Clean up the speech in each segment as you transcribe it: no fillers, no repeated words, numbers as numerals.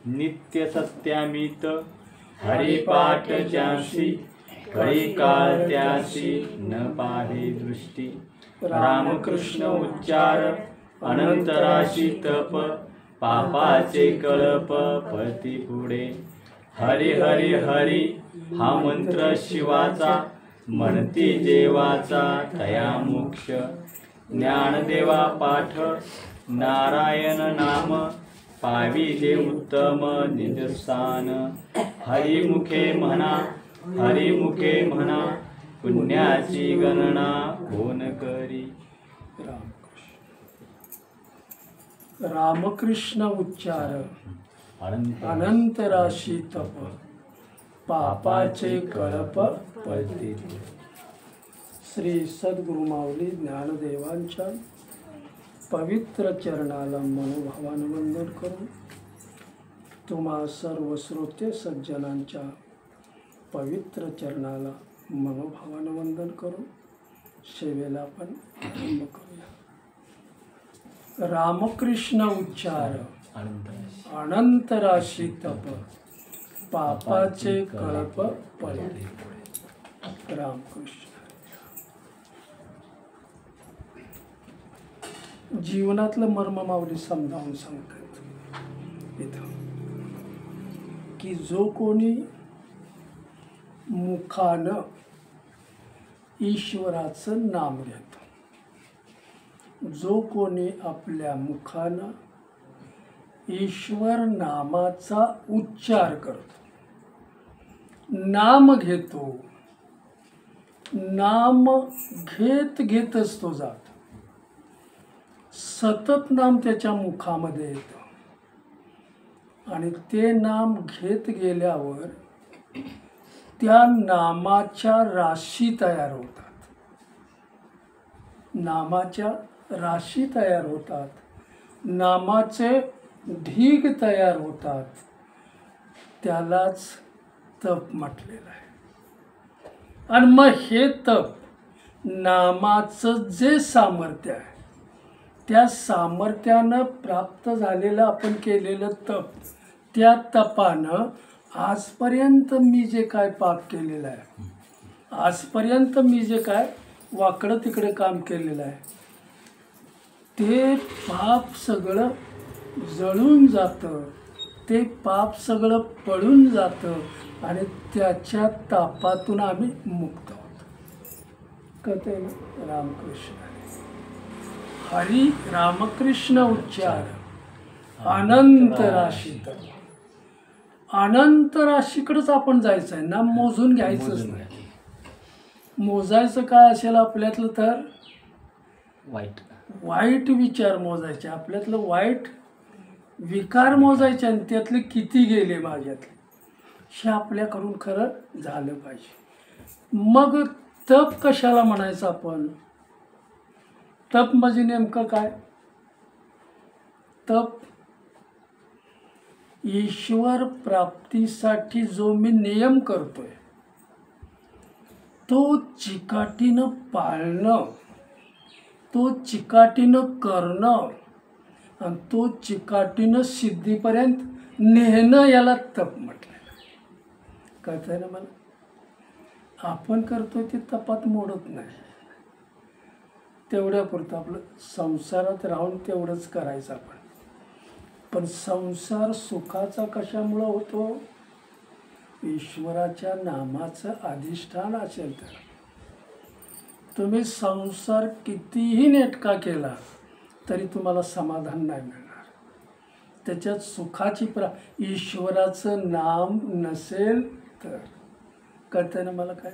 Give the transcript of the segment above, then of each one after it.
नित्य सत्यामित हरिपाठ ज्यासी कळी काळ त्यासी न पाहे दृष्टी रामकृष्ण उच्चार अनंतराशी तप पापाचे कळप पळती पुढे हरी हरी हरी हा मंत्र शिवाचा म्हणती देवाचा तया मोक्ष ज्ञानदेवा पाठ नारायण नाम पावी जे उत्तम निजस्थान हरिमुखे म्हणा हरिमुखे म्हणा पुण्याची गणना कोण करी. रामकृष्ण उच्चार अनंत राशी तप पापाचे कळप पळते. श्री सद्गुरु माऊली ज्ञानदेवांच्या पवित्र चरणाला मनोभावानं वंदन करून तुम्हा सर्व श्रोते सज्जनांच्या पवित्र चरणाला मनोभावानं वंदन करून सेवेला आपण आरंभ करूया. रामकृष्ण उच्चार अनंत राशी तप पापाचे कळप पळते. रामकृष्ण. जीवनातलं मर्म माऊली समजावून सांगतात इथं की जो कोणी मुखानं ईश्वराचं नाम घेतो, जो कोणी आपल्या मुखानं ईश्वर नामाचा उच्चार करतो, नाम घेतो, नाम घेत घेतच तो जातो, सतत नाम त्याच्या मुखामध्ये येतं आणि ते नाम घेत गेल्यावर त्या नामाच्या राशी तयार होतात, नामाच्या राशी तयार होतात, नामाचे ढीग तयार होतात. त्यालाच तप म्हटलेलं आहे. आणि मग हे तप नामाचं जे सामर्थ्य आहे त्या सामर्थ्यानं प्राप्त झालेलं आपण केलेलं तप, त्या तपानं आजपर्यंत मी जे काय पाप केलेलं आहे, आजपर्यंत मी जे काय वाकडं तिकडे काम केलेलं आहे, ते पाप सगळं जळून जातं, ते पाप सगळं पळून जातं आणि त्याच्या तापातून आम्ही मुक्त होतो. कळतंय ना? रामकृष्ण हरी रामकृष्ण उच्चार अनंत राशी तप. अनंत राशीकडेच आपण जायचं आहे ना, मोजून घ्यायचंच नाही. मोजायचं काय असेल आपल्यातलं तर वाईट विचार मोजायचे, आपल्यातलं वाईट विकार मोजायचे आणि त्यातले किती गेले माझ्यातले हे आपल्याकडून खरं झालं पाहिजे. मग तप कशाला म्हणायचं आपण? तप म्हणजे नेमकं काय? तप ईश्वर प्राप्तीसाठी जो मी नियम करतोय तो चिकाटीनं पाळणं, तो चिकाटीनं करणं आणि तो चिकाटीनं सिद्धीपर्यंत नेणं, याला तप म्हटलेलं. कळतंय ना मला? आपण करतोय ते तपात मोडत नाही, तेवढ्यापुरतं आपलं संसारात राहून तेवढंच करायचं आपण. पण संसार सुखाचा कशामुळं होतो? ईश्वराच्या नामाचं अधिष्ठान असेल तर. तुम्ही संसार कितीही नेटका केला तरी तुम्हाला समाधान नाही मिळणार. त्याच्यात सुखाची ईश्वराचं नाम नसेल तर. कळतंय ना मला काय?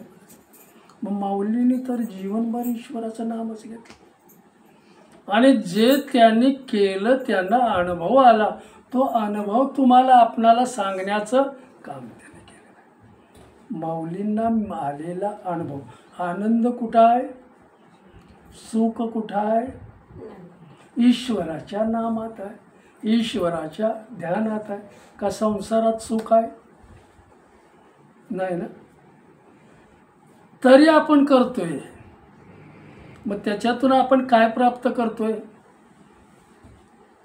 मग माऊलींनी तर जीवनभर ईश्वराचं नामच घेतलं आणि जे त्यांनी केलं त्यांना अनुभव आला, तो अनुभव तुम्हाला आपणाला सांगण्याचं काम त्याने केलं. माऊलींना आलेला अनुभव, आनंद कुठं आहे, सुख कुठं आहे? ईश्वराच्या नामात आहे, ईश्वराच्या ध्यानात आहे. का संसारात सुख आहे? नाही ना. तरी आपण करतोय. मग त्याच्यातून आपण काय प्राप्त करतोय?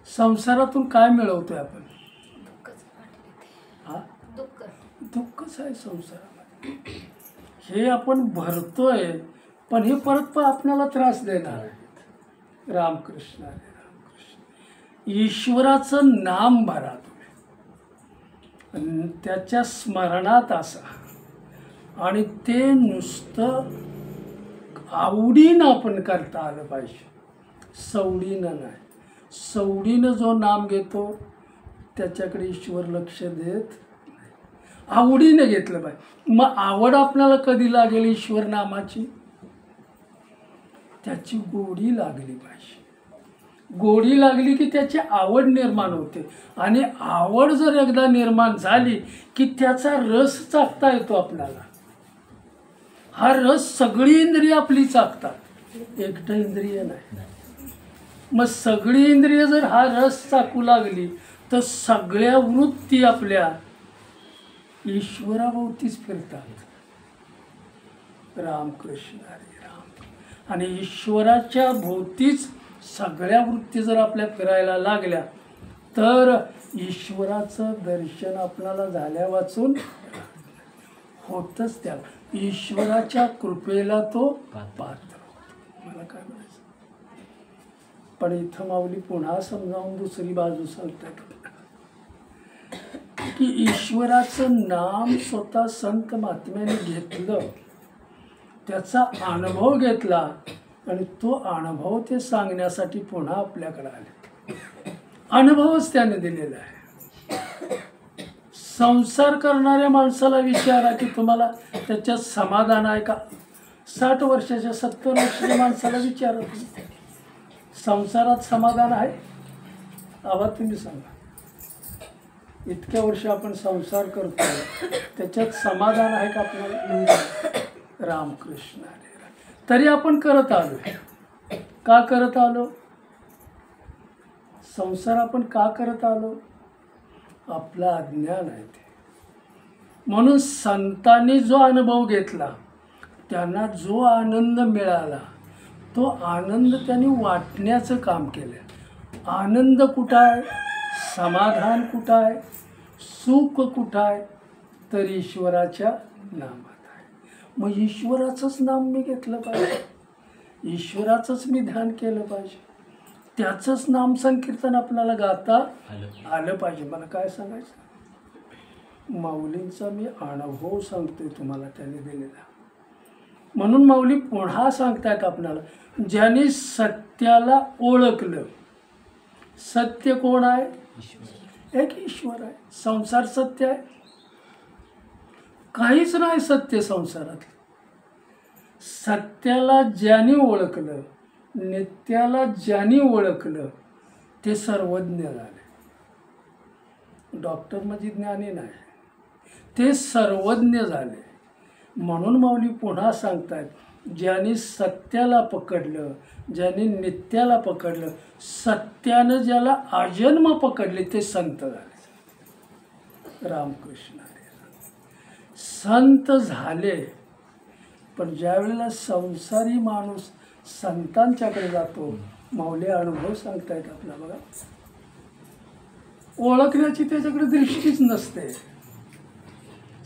संसारातून काय मिळवतोय आपण? नामच आहे संसारामध्ये. हे आपण भरतोय, पण हे परत आपल्याला त्रास देणार आहे. रामकृष्ण हरे रामकृष्ण. ईश्वराचं नाम भरा तुम्ही, त्याच्या स्मरणात असा, आणि ते नुसतं आवडीनं आपण करता आलं पाहिजे, सवडीनं नाही. सवडीनं जो नाम घेतो त्याच्याकडे ईश्वर लक्ष देत नाही. आवडीनं घेतलं पाहिजे. मग आवड आपल्याला कधी लागेल ईश्वर नामाची? त्याची गोडी लागली पाहिजे. गोडी लागली की त्याची आवड निर्माण होते, आणि आवड जर एकदा निर्माण झाली की त्याचा रस चाखता येतो आपल्याला. हा रस सगळी इंद्रिय आपली चाखतात, एकटं इंद्रिय नाही. मग सगळी इंद्रिय जर हा रस चाकू लागली तर सगळ्या वृत्ती आपल्या ईश्वराभोवतीच फिरतात. रामकृष्ण हरे राम. आणि ईश्वराच्या भोवतीच सगळ्या वृत्ती जर आपल्या फिरायला लागल्या तर ईश्वराचं दर्शन आपल्याला झाल्या वाचून होतच. त्याला ईश्वराच्या कृपेला तो पात्र होतो. मला काय म्हणायचं, पण इथं माऊली पुन्हा समजावून दुसरी बाजू सांगतात की ईश्वराचं नाम स्वतः संत महात्म्याने घेतलं, त्याचा अनुभव घेतला, आणि तो अनुभव ते सांगण्यासाठी पुन्हा आपल्याकडे आले. अनुभवच त्याने दिलेला आहे. संसार करणाऱ्या माणसाला विचारा की तुम्हाला त्याच्यात समाधान आहे का? 60 वर्षाच्या 70 वर्षाच्या माणसाला विचारा, संसारात समाधान आहे? आवाज तुम्ही सांगा. इतक्या वर्ष आपण संसार करतो, त्याच्यात समाधान आहे का आपल्याला? रामकृष्ण हरे राम. तरी आपण करत आलो. का करत आलो? संसार आपण का करत आलो? आपलं अज्ञान आहे ते. म्हणून संतांनी जो अनुभव घेतला, त्यांना जो आनंद मिळाला, तो आनंद त्यांनी वाटण्याचं काम केलं. आनंद कुठं आहे? समाधान कुठं आहे? सुख कुठं आहे? तर ईश्वराच्या नामात आहे. मग ईश्वराचंच नाम मी घेतलं पाहिजे, ईश्वराचंच मी ध्यान केलं पाहिजे, त्याचंच नाम संकीर्तन आपल्याला गाता आलं पाहिजे. मला काय सांगायचं, माऊलींचा मी अनुभव सांगतोय तुम्हाला त्यांनी दिलेला. म्हणून माऊली पुन्हा सांगतायत आपल्याला, ज्याने सत्याला ओळखलं. सत्य कोण आहे? एक ईश्वर आहे. संसार सत्य आहे? काहीच नाही सत्य संसारात. सत्याला ज्याने ओळखलं, नित्याला ज्याने ओळखलं, ते सर्वज्ञ झाले. डॉक्टर म्हणजे ज्ञानी नाही, ते सर्वज्ञ झाले. म्हणून माऊली पुन्हा सांगतायत, ज्याने सत्याला पकडलं, ज्याने नित्याला पकडलं, सत्यानं ज्याला आजन्म पकडले, ते संत झाले. रामकृष्ण हरे राम. संत झाले, पण ज्यावेळेला संसारी माणूस संतांच्याकडे जातो, माऊली अनुभव सांगतायत आपला बघा, ओळखण्याची त्याच्याकडे दृष्टीच नसते.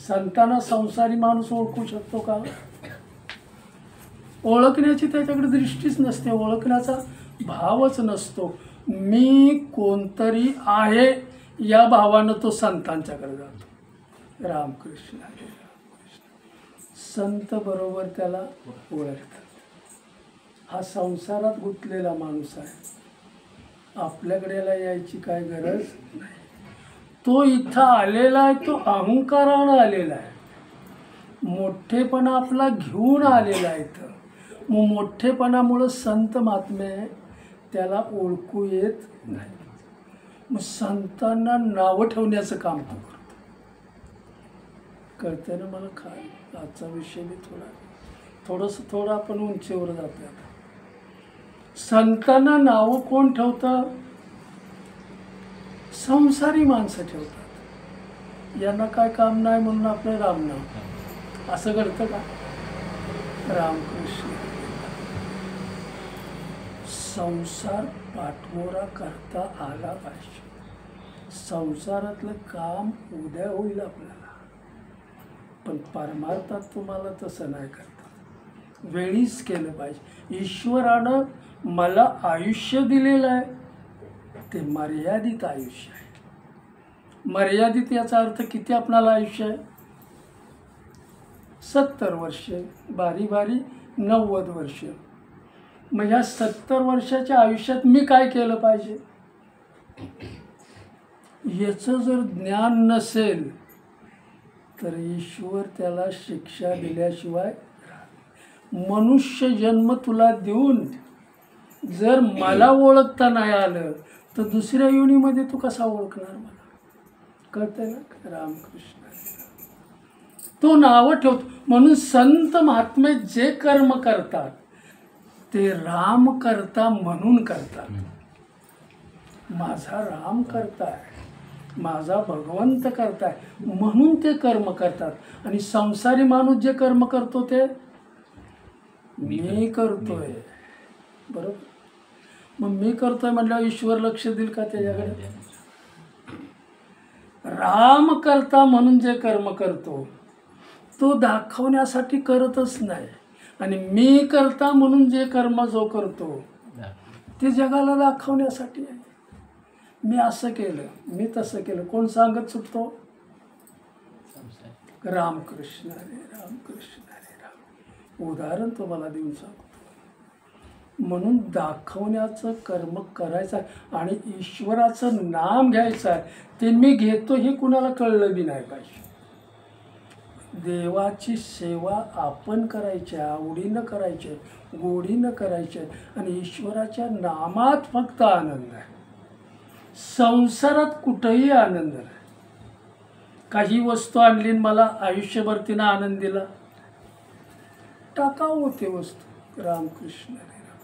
संतांना संसारी माणूस ओळखू शकतो का? ओळखण्याची त्याच्याकडे दृष्टीच नसते, ओळखण्याचा भावच नसतो. मी कोणतरी आहे या भावानं तो संतांच्याकडे जातो. रामकृष्ण हरे रामकृष्ण. संत बरोबर त्याला ओळखतात. हा संसारात गुंतलेला माणूस आहे, आपल्याकडे यायची काय गरज नाही. तो इथं आलेला आहे, तो अहंकारानं आलेला आहे, मोठेपणा आपला घेऊन आलेला आहे. इथं मग मोठेपणामुळं संत महात्मे त्याला ओळखू येत नाही. मग संतांना नावं ठेवण्याचं काम तो करतो. कळतं ना मला? काय आजचा विषय मी थोडं आपण उंचीवर जातो. आता संतांना नावं कोण ठेवतं? संसारी माणसं ठेवतात. यांना काय काम नाही म्हणून आपलं रामनाम. असं घडतं का? रामकृष्ण. संसार पाठमोरा करता आला पाहिजे. संसारातलं काम उद्या होईल आपल्याला. पण परमार्थात तुम्हाला तसं नाही करता, वेळीच केलं पाहिजे. ईश्वरानं मला आयुष्य दिलेलं आहे, ते मर्यादित आयुष्य आहे. मर्यादित याचा अर्थ किती आपणाला आयुष्य आहे? 70 वर्षे, बारी बारी 90 वर्ष. मग ह्या 70 वर्षाच्या आयुष्यात मी काय केलं पाहिजे? याचं जर ज्ञान नसेल तर ईश्वर त्याला शिक्षा दिल्याशिवाय मनुष्य जन्म तुला देऊन जर मला ओळखता नाही आलं तर दुसऱ्या योनीमध्ये तू कसा ओळखणार मला? कळतंय ना? रामकृष्ण तो नावं ठेवतो. म्हणून संत महात्मे जे कर्म करतात ते राम करता म्हणून करतात. माझा राम करताय, माझा भगवंत करताय म्हणून ते कर्म करतात. आणि संसारी माणूस जे कर्म करतो ते मी करतोय, बरोबर? मग मी करतोय म्हटल्यावर ईश्वर लक्ष देईल का त्याच्याकडे? राम करता म्हणून जे कर्म करतो तो दाखवण्यासाठी करतच नाही. आणि मी करता म्हणून जे कर्म जो करतो ते जगाला दाखवण्यासाठी आहे. मी असं केलं, मी तसं केलं, कोण सांगत सुटतो? रामकृष्ण हरे रामकृष्ण हरे राम. उदाहरण तुम्हाला देऊन सांगतो. म्हणून दाखवण्याचं कर्म करायचं आहे आणि ईश्वराचं नाम घ्यायचं आहे. ते मी घेतो हे कुणाला कळलं बी नाही पाहिजे. देवाची सेवा आपण करायची, आवडीनं करायची, गोडीनं करायची आणि ईश्वराच्या नामात फक्त आनंद आहे. संसारात कुठंही आनंद नाही. काही वस्तू आणली मला आयुष्यभर तिनं आनंद दिला, टाकाऊ होते वस्तू. रामकृष्ण हरे राम.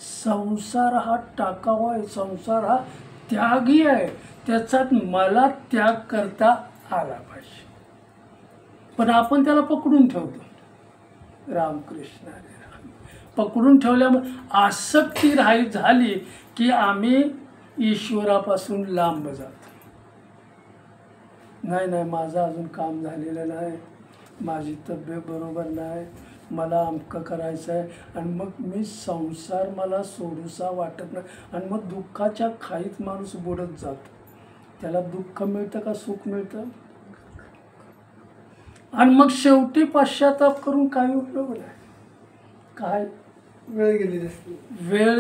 संसार हा टाकाऊ आहे, संसार हा त्यागी आहे. त्याच्यात मला त्याग करता आला पाहिजे. पण आपण त्याला पकडून ठेवतो. रामकृष्ण हरे राम. पकडून ठेवल्यामुळे आसक्ती झाली की आम्ही ईश्वरापासून लांब जातो. नाही, माझं अजून काम झालेलं नाही, माझी तब्येत बरोबर नाही, मला अमकं करायचं आहे. आणि मग मी संसार मला सोडूसा वाटत नाही. आणि मग दुःखाच्या खाईत माणूस बुडत जातो. त्याला दुःख मिळतं का सुख मिळतं? आणि मग शेवटी पश्चाताप करून काही उपयोग नाही. काय वेळ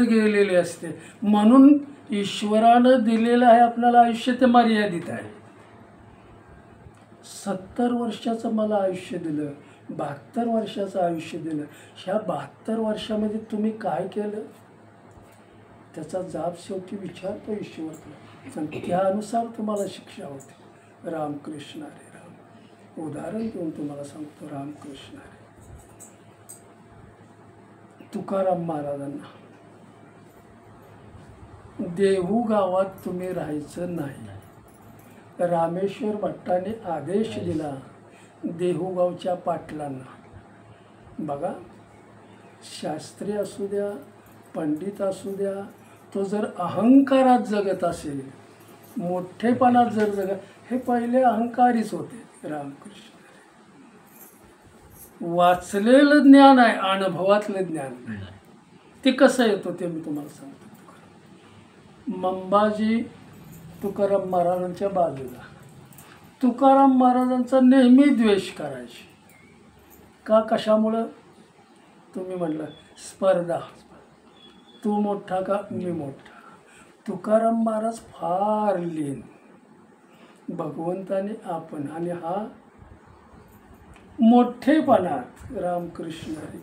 गेलेली असते. म्हणून ईश्वरानं दिलेलं आहे आपल्याला आयुष्य, ते मर्यादित आहे. 70 वर्षाचं मला आयुष्य दिलं, 72 वर्षाचं आयुष्य दिलं. ह्या 72 वर्षामध्ये तुम्ही काय केलं त्याचा जाब शेवटी विचारतो ईश्वर. त्यानुसार तुम्हाला शिक्षा होते. रामकृष्ण हरे राम. उदाहरण देऊन तुम्हाला सांगतो. रामकृष्ण हरे. तुकाराम महाराजांना देहू गावात तुम्ही राहायचं नाही. रामेश्वर भट्टाने आदेश दिला देहूगावच्या पाटलांना. बघा, शास्त्री असू द्या, पंडित असू द्या, तो जर अहंकारात जगत असेल, मोठेपणात जर जगत, हे पहिले अहंकारीच होते. रामकृष्ण. वाचलेलं ज्ञान आहे, अनुभवातलं ज्ञान नाही. ते कसं येतो ते मी तुम्हाला सांगतो. मंबाजी तुकाराम महाराजांच्या बाजूला. तुकाराम महाराजांचा नेहमी द्वेष करायचे. का? कशामुळं? तुम्ही म्हटलं स्पर्धा, तू मोठा का मी मोठा. तुकाराम महाराज फार लीन, भगवंताने आपण. आणि हा मोठेपणात. रामकृष्ण हरी.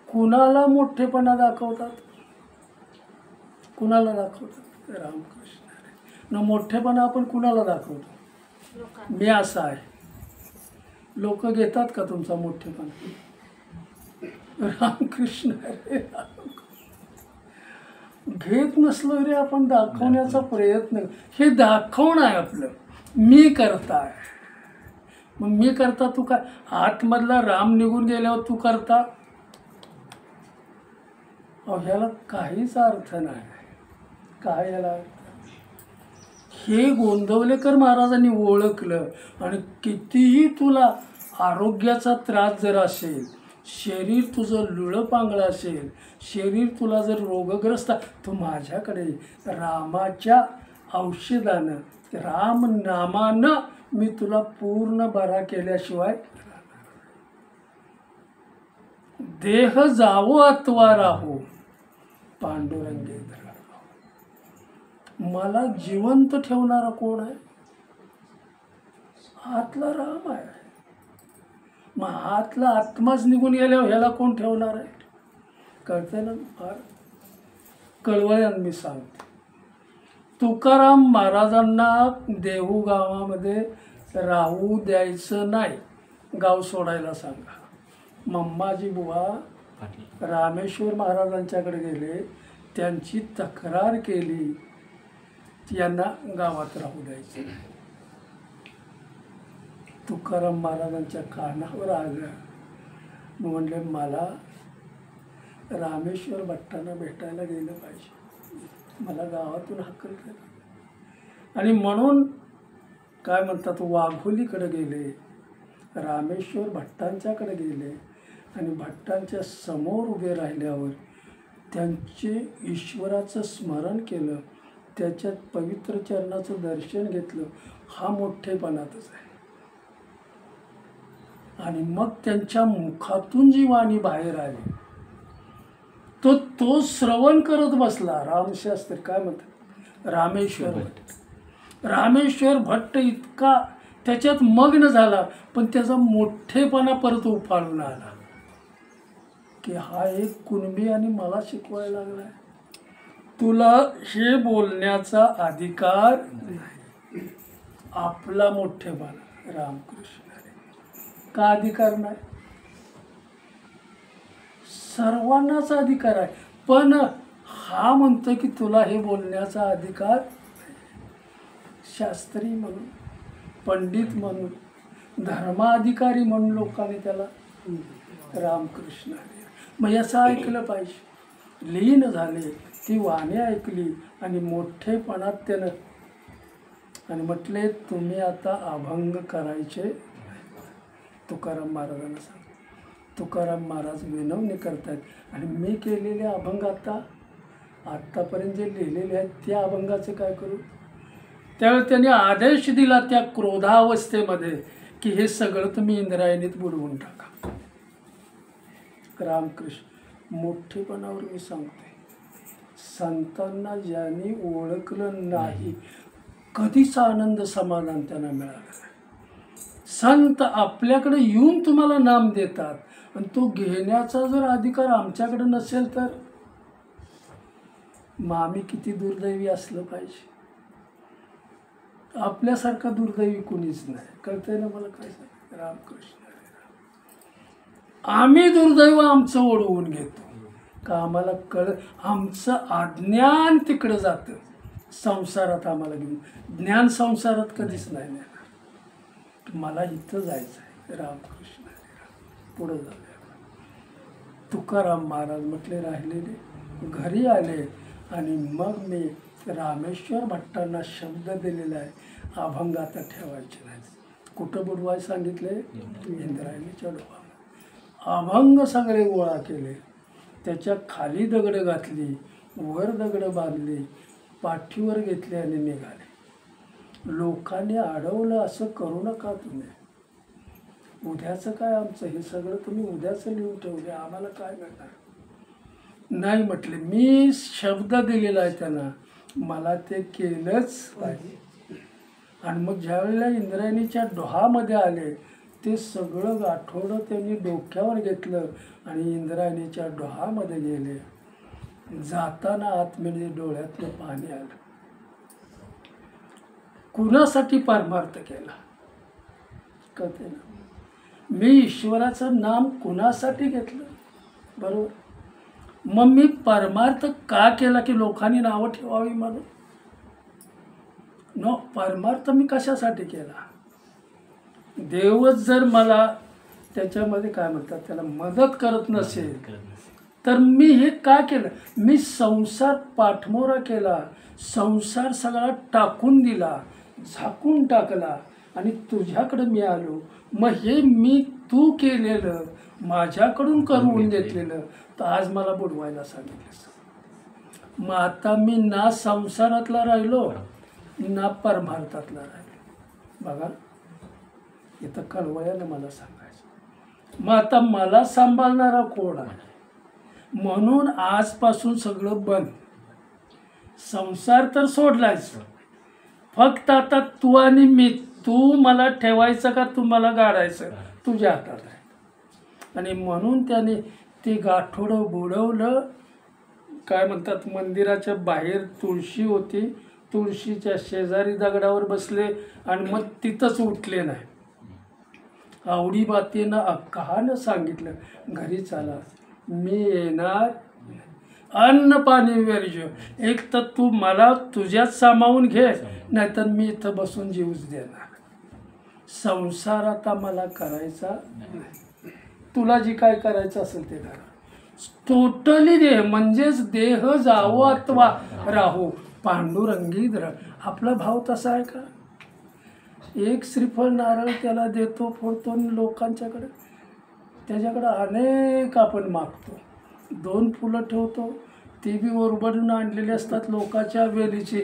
कुणाला मोठेपणा दाखवतात? कुणाला दाखवतात? रामकृष्ण हरी. न मोठेपणा आपण कुणाला दाखवतो? मी असा आहे. लोक घेतात का तुमचा मोठेपणा? रामकृष्ण हरी. घेत नसलो रे, आपण दाखवण्याचा प्रयत्न. हे दाखवणं आहे आपलं. मी करताय. मग मी करता तू काय? आतमधला राम निघून गेल्यावर तू करता? ह्याला काहीच अर्थ नाही. काय याला? हे गोंदवलेकर महाराजांनी ओळखलं. आणि कितीही तुला आरोग्याचा त्रास जर असेल, शरीर तुझं लुळंपांगळं असेल, शरीर तुला जर रोगग्रस्त, तू माझ्याकडे रामाच्या औषधानं, राम नामानं मी तुला पूर्ण बरा केल्याशिवाय देह जावो अथवा राहो पांडुरंगे धरावो. मला जिवंत ठेवणारा कोण आहे? आतला राम आहे. मग आतला आत्माच निघून गेल्यावर ह्याला कोण ठेवणार आहे? कळतंय ना? फार कळवळ्यानं मी सांगते. तुकाराम महाराजांना देहू गावामध्ये राहू द्यायचं नाही, गाव सोडायला सांगा. मम्माजी बुवा रामेश्वर महाराजांच्याकडे गेले, त्यांची तक्रार केली, यांना गावात राहू द्यायचं. तुकाराम महाराजांच्या कानावर आलं. म्हणले मला रामेश्वर भट्टांना भेटायला गेलं पाहिजे, मला गावातून हाकल केलं. आणि म्हणून काय म्हणतात, वाघोलीकडे गेले, रामेश्वर भट्टांच्याकडे गेले आणि भट्टांच्या समोर उभे राहिल्यावर त्यांचे ईश्वराचं स्मरण केलं, त्याच्यात पवित्र चरणाचं दर्शन घेतलं. हा मोठेपणातच आहे. आणि मग त्यांच्या मुखातून जी वाणी बाहेर आली तो श्रवण करत बसला. रामशास्त्री काय म्हणतात, रामेश्वर भट्ट. रामेश्वर भट्ट इतका त्याच्यात मग्न झाला, पण त्याचा मोठेपणा परत उफाळून आला की हा एक कुणबी आणि मला शिकवायला लागलाय. तुला हे बोलण्याचा अधिकार नाही. आपला मोठेपणा रामकृष्ण का अधिकार नाही? सर्वांनाच अधिकार आहे, पण हा म्हणतो की तुला हे बोलण्याचा अधिकार नाही. शास्त्री म्हणून, पंडित म्हणून, धर्माधिकारी म्हणून लोकांनी त्याला रामकृष्ण. मग याचं ऐकलं पाहिजे. लीन झाले, ती वाणी ऐकली आणि मोठेपणात त्यानं आणि म्हटले तुम्ही आता अभंग करायचे. तुकाराम महाराजांना सांग. तुकाराम महाराज विनवणी करतायत आणि मी केलेले अभंग आत्तापर्यंत जे लिहिलेले आहेत त्या अभंगाचे काय करू? त्यावेळी त्यांनी आदेश दिला त्या क्रोधावस्थेमध्ये की हे सगळं तुम्ही इंद्रायणीत बुडवून टाका. रामकृष्ण मोठेपणावर मी सांगते, संतांना ज्यांनी ओळखलं नाही कधीच आनंद समाधान त्यांना मिळालं नाही. संत आपल्याकडे येऊन तुम्हाला नाम देतात आणि तो घेण्याचा जर अधिकार आमच्याकडे नसेल तर मग आम्ही किती दुर्दैवी असलं पाहिजे. आपल्यासारखा दुर्दैवी कुणीच नाही. कळतंय ना मला काय सांग? रामकृष्ण आम्ही दुर्दैव आमचं ओढवून घेतो का आम्हाला आमचं अज्ञान तिकडं जातं, संसारात आम्हाला घेऊन. ज्ञान संसारात कधीच नाही नेणार. मला इथं जायचं आहे. रामकृष्ण पुढं जाऊया. तुकाराम महाराज म्हटले राहिलेले घरी आले आणि मग मी रामेश्वर भट्टांना शब्द दिलेला आहे, अभंग आता ठेवायचे नाही. कुठं बुडवाय सांगितले? इंद्रायणीच्या डोहामध्ये. अभंग सगळे गोळा केले, त्याच्या खाली दगडं घातली, वर दगडं बांधली, पाठीवर घेतले आणि निघाले. लोकांनी अडवलं असं करू नका तुम्ही. उद्याचं काय आमचं, हे सगळं तुम्ही उद्याचं लिहून ठेवले, आम्हाला काय मिळणार नाही. म्हटले मी शब्द दिलेला आहे त्यांना, मला ते केलंच पाहिजे. आणि मग ज्यावेळेला इंद्रायणीच्या डोहामध्ये आले ते सगळं गाठोडं त्यांनी डोक्यावर घेतलं आणि इंद्रायणीच्या डोहामध्ये गेले. जाताना आतमध्ये डोळ्यातलं पाणी आलं. कुणासाठी परमार्थ केला? कळते ना? मी ईश्वराचं नाम कुणासाठी घेतलं? बरोबर. मग मी परमार्थ का केला की लोकांनी नावं ठेवावी म्हणून? नो, परमार्थ मी कशासाठी केला? देवच जर मला त्याच्यामध्ये काय म्हणतात त्याला मदत करत नसेल तर मी हे का केलं? मी संसार पाठमोरा केला, संसार सगळा टाकून दिला, झाकून टाकला आणि तुझ्याकडं मी आलो, मग हे मी तू केलेलं माझ्याकडून करून घेतलेलं तर आज मला बुडवायला सांगितलं. मग आता मी ना संसारातला राहिलो ना परमार्थातला राहिलो. बघा इथं कळवळ्यानं मला सांगायचं. मग आता मला सांभाळणारा कोण आहे? म्हणून आजपासून सगळं बंद. संसार तर सोडलायच, फक्त आता तू आणि मी, तू मला ठेवायचं का तू मला गाडायचं तुझ्या हातात आहे. आणि म्हणून त्याने ते गाठोडं बुडवलं. काय म्हणतात, मंदिराच्या बाहेर तुळशी होती, तुळशीच्या शेजारी दगडावर बसले आणि मग तिथंच उठले नाही. आवडी बातीनं अक्कानं सांगितलं, घरी चला, मी येणार, अन्न पाणी वर्ज, एक तर तू मला तुझ्यात सामावून घे, नाहीतर मी इथं बसून जीवच देणार. संसार आता मला करायचा नाही. तुला जी काय करायचं असेल ते करा. टोटली देह म्हणजेच देह जावो अथवा राहो पांडुरंगी द्र. आपला भाव तसा आहे का? एक श्रीफळ नारळ त्याला देतो, फोडतो लोकांच्याकडे, त्याच्याकडं अनेक आपण मागतो. 2 फुलं ठेवतो, ती बी ओरबडून आणलेली असतात लोकांच्या वेलीची.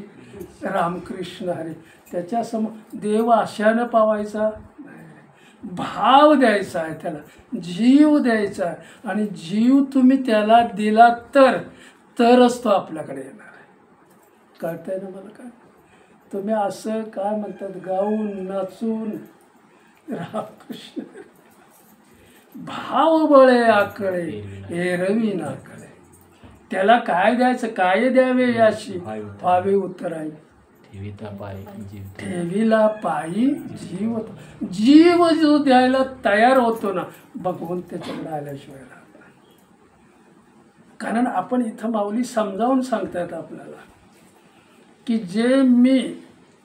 रामकृष्ण हरी. त्याच्यासमोर देव आशानं पावायचा, भाव द्यायचा आहे, त्याला जीव द्यायचा आहे. आणि जीव तुम्ही त्याला दिला तरच तो आपल्याकडे येणार आहे. कळतंय ना मला? काय तुम्ही असं काय म्हणतात, गाऊन नाचून रामकृष्ण भाव बळे आकळे एरवी नाकळे. त्याला काय द्यायचं, काय द्यावे याशी व्हावे उतराई. ठेवीला पायी जीव. जीव जो द्यायला तयार होतो ना, भगवंत त्याच्याकडे आल्याशिवाय राहत नाही. कारण आपण इथं माऊली समजावून सांगतायत आपल्याला की जे मी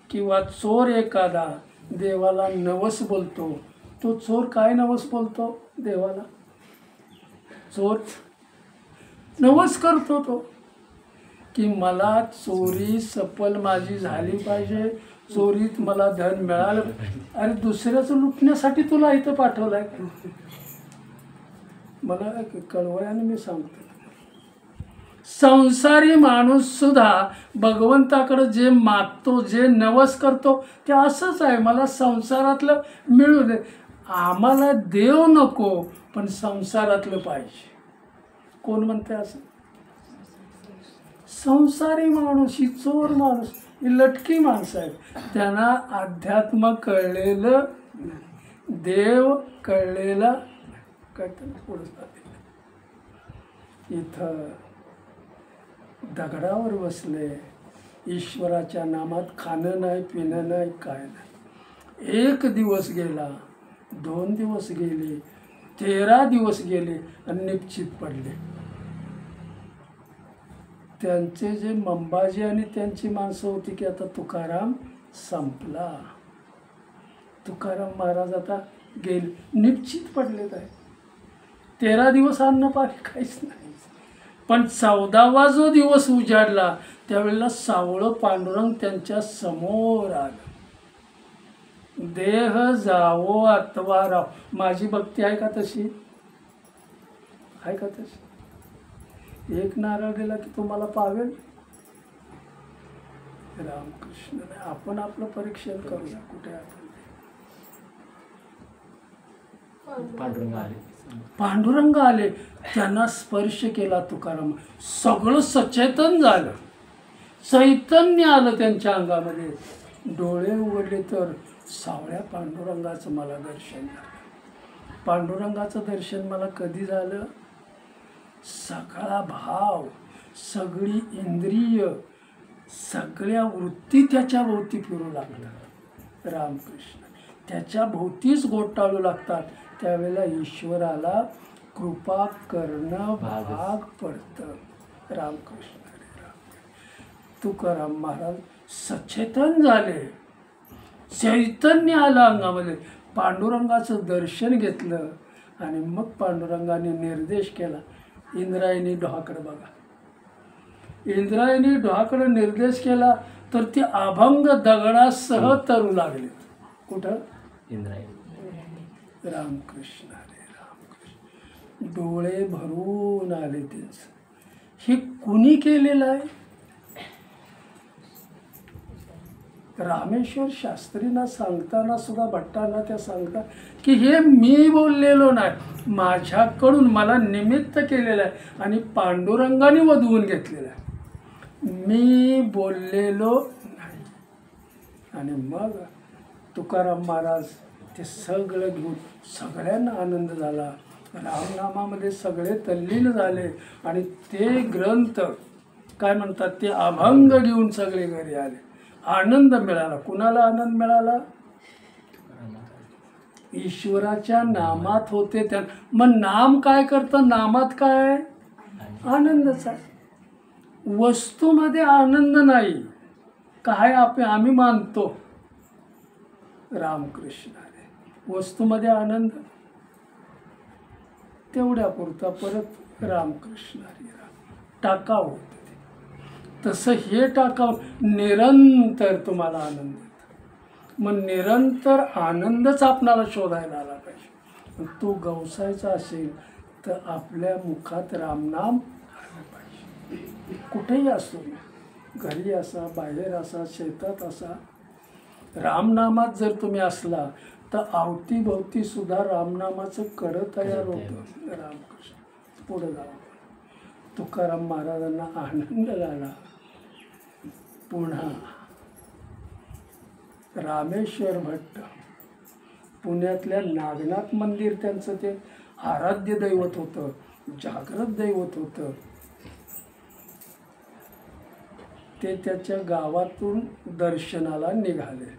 किंवा चोर एखादा देवाला नवस बोलतो, तो चोर काय नवस बोलतो देवाला? चोर नवस करतो तो की मला चोरी सफल माझी झाली पाहिजे, चोरीत मला धन मिळालं. अरे दुसऱ्याचं लुटण्यासाठी तुला इथं पाठवलं आहे? मला कळवळ्याने मी सांगतो, संसारी माणूस सुद्धा भगवंताकडे जे मागतो, जे नवस करतो ते असंच आहे, मला संसारातलं मिळू दे. आम्हाला देव नको, पण संसारातलं पाहिजे. कोण म्हणते असं? संसारी माणूस, ही चोर माणूस, ही लटकी माणसं आहेत. त्यांना अध्यात्म कळलेलं, देव कळलेला कळतं. पुढे इथं दगडावर बसले, ईश्वराच्या नामात खाणं नाही, पिणं नाही, काय नाही. 1 दिवस गेला, 2 दिवस गेले, 13 दिवस गेले आणि निश्चित पडले. त्यांचे जे मंबाजी आणि त्यांची माणसं होती की आता तुकाराम संपला, तुकाराम महाराज आता गेले, निश्चित पडले. काय 13 दिवस अन्न पाणी काहीच नाही. पण 14वा जो दिवस उजाडला त्यावेळेला सावळं पांडुरंग त्यांच्या समोर आलं. देह जावो अथवा राव. माझी भक्ती आहे का तशी? आहे का तशी? 1 नारळ दिला की तुम्हाला पावेल. रामकृष्ण. आपण आपलं परीक्षण करूया, कुठे आपण. पांडुरंग आले, त्यांना स्पर्श केला तुकाराम, सगळं सचेतन झालं, चैतन्य आलं त्यांच्या अंगामध्ये. डोळे उघडले तर सावळ्या पांडुरंगाचं मला दर्शन झालं. पांडुरंगाचं दर्शन मला कधी झालं? सगळा भाव, सगळी इंद्रिय, सगळ्या वृत्ती त्याच्या भोवती फिरू लागतात. रामकृष्ण. त्याच्या भोवतीच गोटाळू लागतात. त्यावेळेला ईश्वराला कृपा करणं भाग पडतं. रामकृष्ण. तुकाराम महाराज सचेतन झाले, चैतन्य आलं अंगामध्ये. पांडुरंगाचं दर्शन घेतलं आणि मग पांडुरंगाने निर्देश केला, इंद्रायणी डोहाकडे बघा. इंद्रायणी डोहाकडे निर्देश केला तर ती अभंग दगडासह तरू लागले. कुठं? इंद्रायणी. रामकृष्ण हरे रामकृष्ण. डोळे भरून आले त्यांचं. हे कुणी केलेलं आहे? रामेश्वर शास्त्रींना सांगताना सुद्धा भट्टांना त्या सांगतात की हे मी बोललेलो नाही, माझ्याकडून मला निमित्त केलेलं आहे आणि पांडुरंगाने वधवून घेतलेलं आहे, मी बोललेलो नाही. आणि मग तुकाराम महाराज ते सगळं घेऊन, सगळ्यांना आनंद झाला, रामनामामध्ये सगळे तल्लीन झाले आणि ते ग्रंथ काय म्हणतात ते अभंग घेऊन सगळे घरी आले. आनंद मिळाला. कुणाला आनंद मिळाला? ईश्वराच्या नामात होते त्या. मग नाम काय करतं? नामात काय? आनंदच आहे. वस्तूमध्ये आनंद नाही. काय आम्ही मानतो रामकृष्ण हरे, वस्तूमध्ये आनंद तेवढ्या पुरता, परत रामकृष्ण हरे राम टाकाव होतं. तसं हे टाकाव निरंतर तुम्हाला आनंद देतं. मग निरंतर आनंदच आपणाला शोधायला आला पाहिजे. तो गवसायचा असेल तर आपल्या मुखात रामनाम आलं पाहिजे. कुठेही असो, घरी असा, बाहेर असा, शेतात असा, रामनामात जर तुम्ही असला तर अवतीभवती सुद्धा रामनामाचं कडं तयार होतं. रामकृष्ण पुढे जावं. तुकाराम महाराजांना आनंद झाला. पुन्हा रामेश्वर भट्ट, पुण्यातल्या नागनाथ मंदिर त्यांचं ते आराध्य दैवत होतं, जागृत दैवत होतं. ते त्याच्या गावातून दर्शनाला निघाले.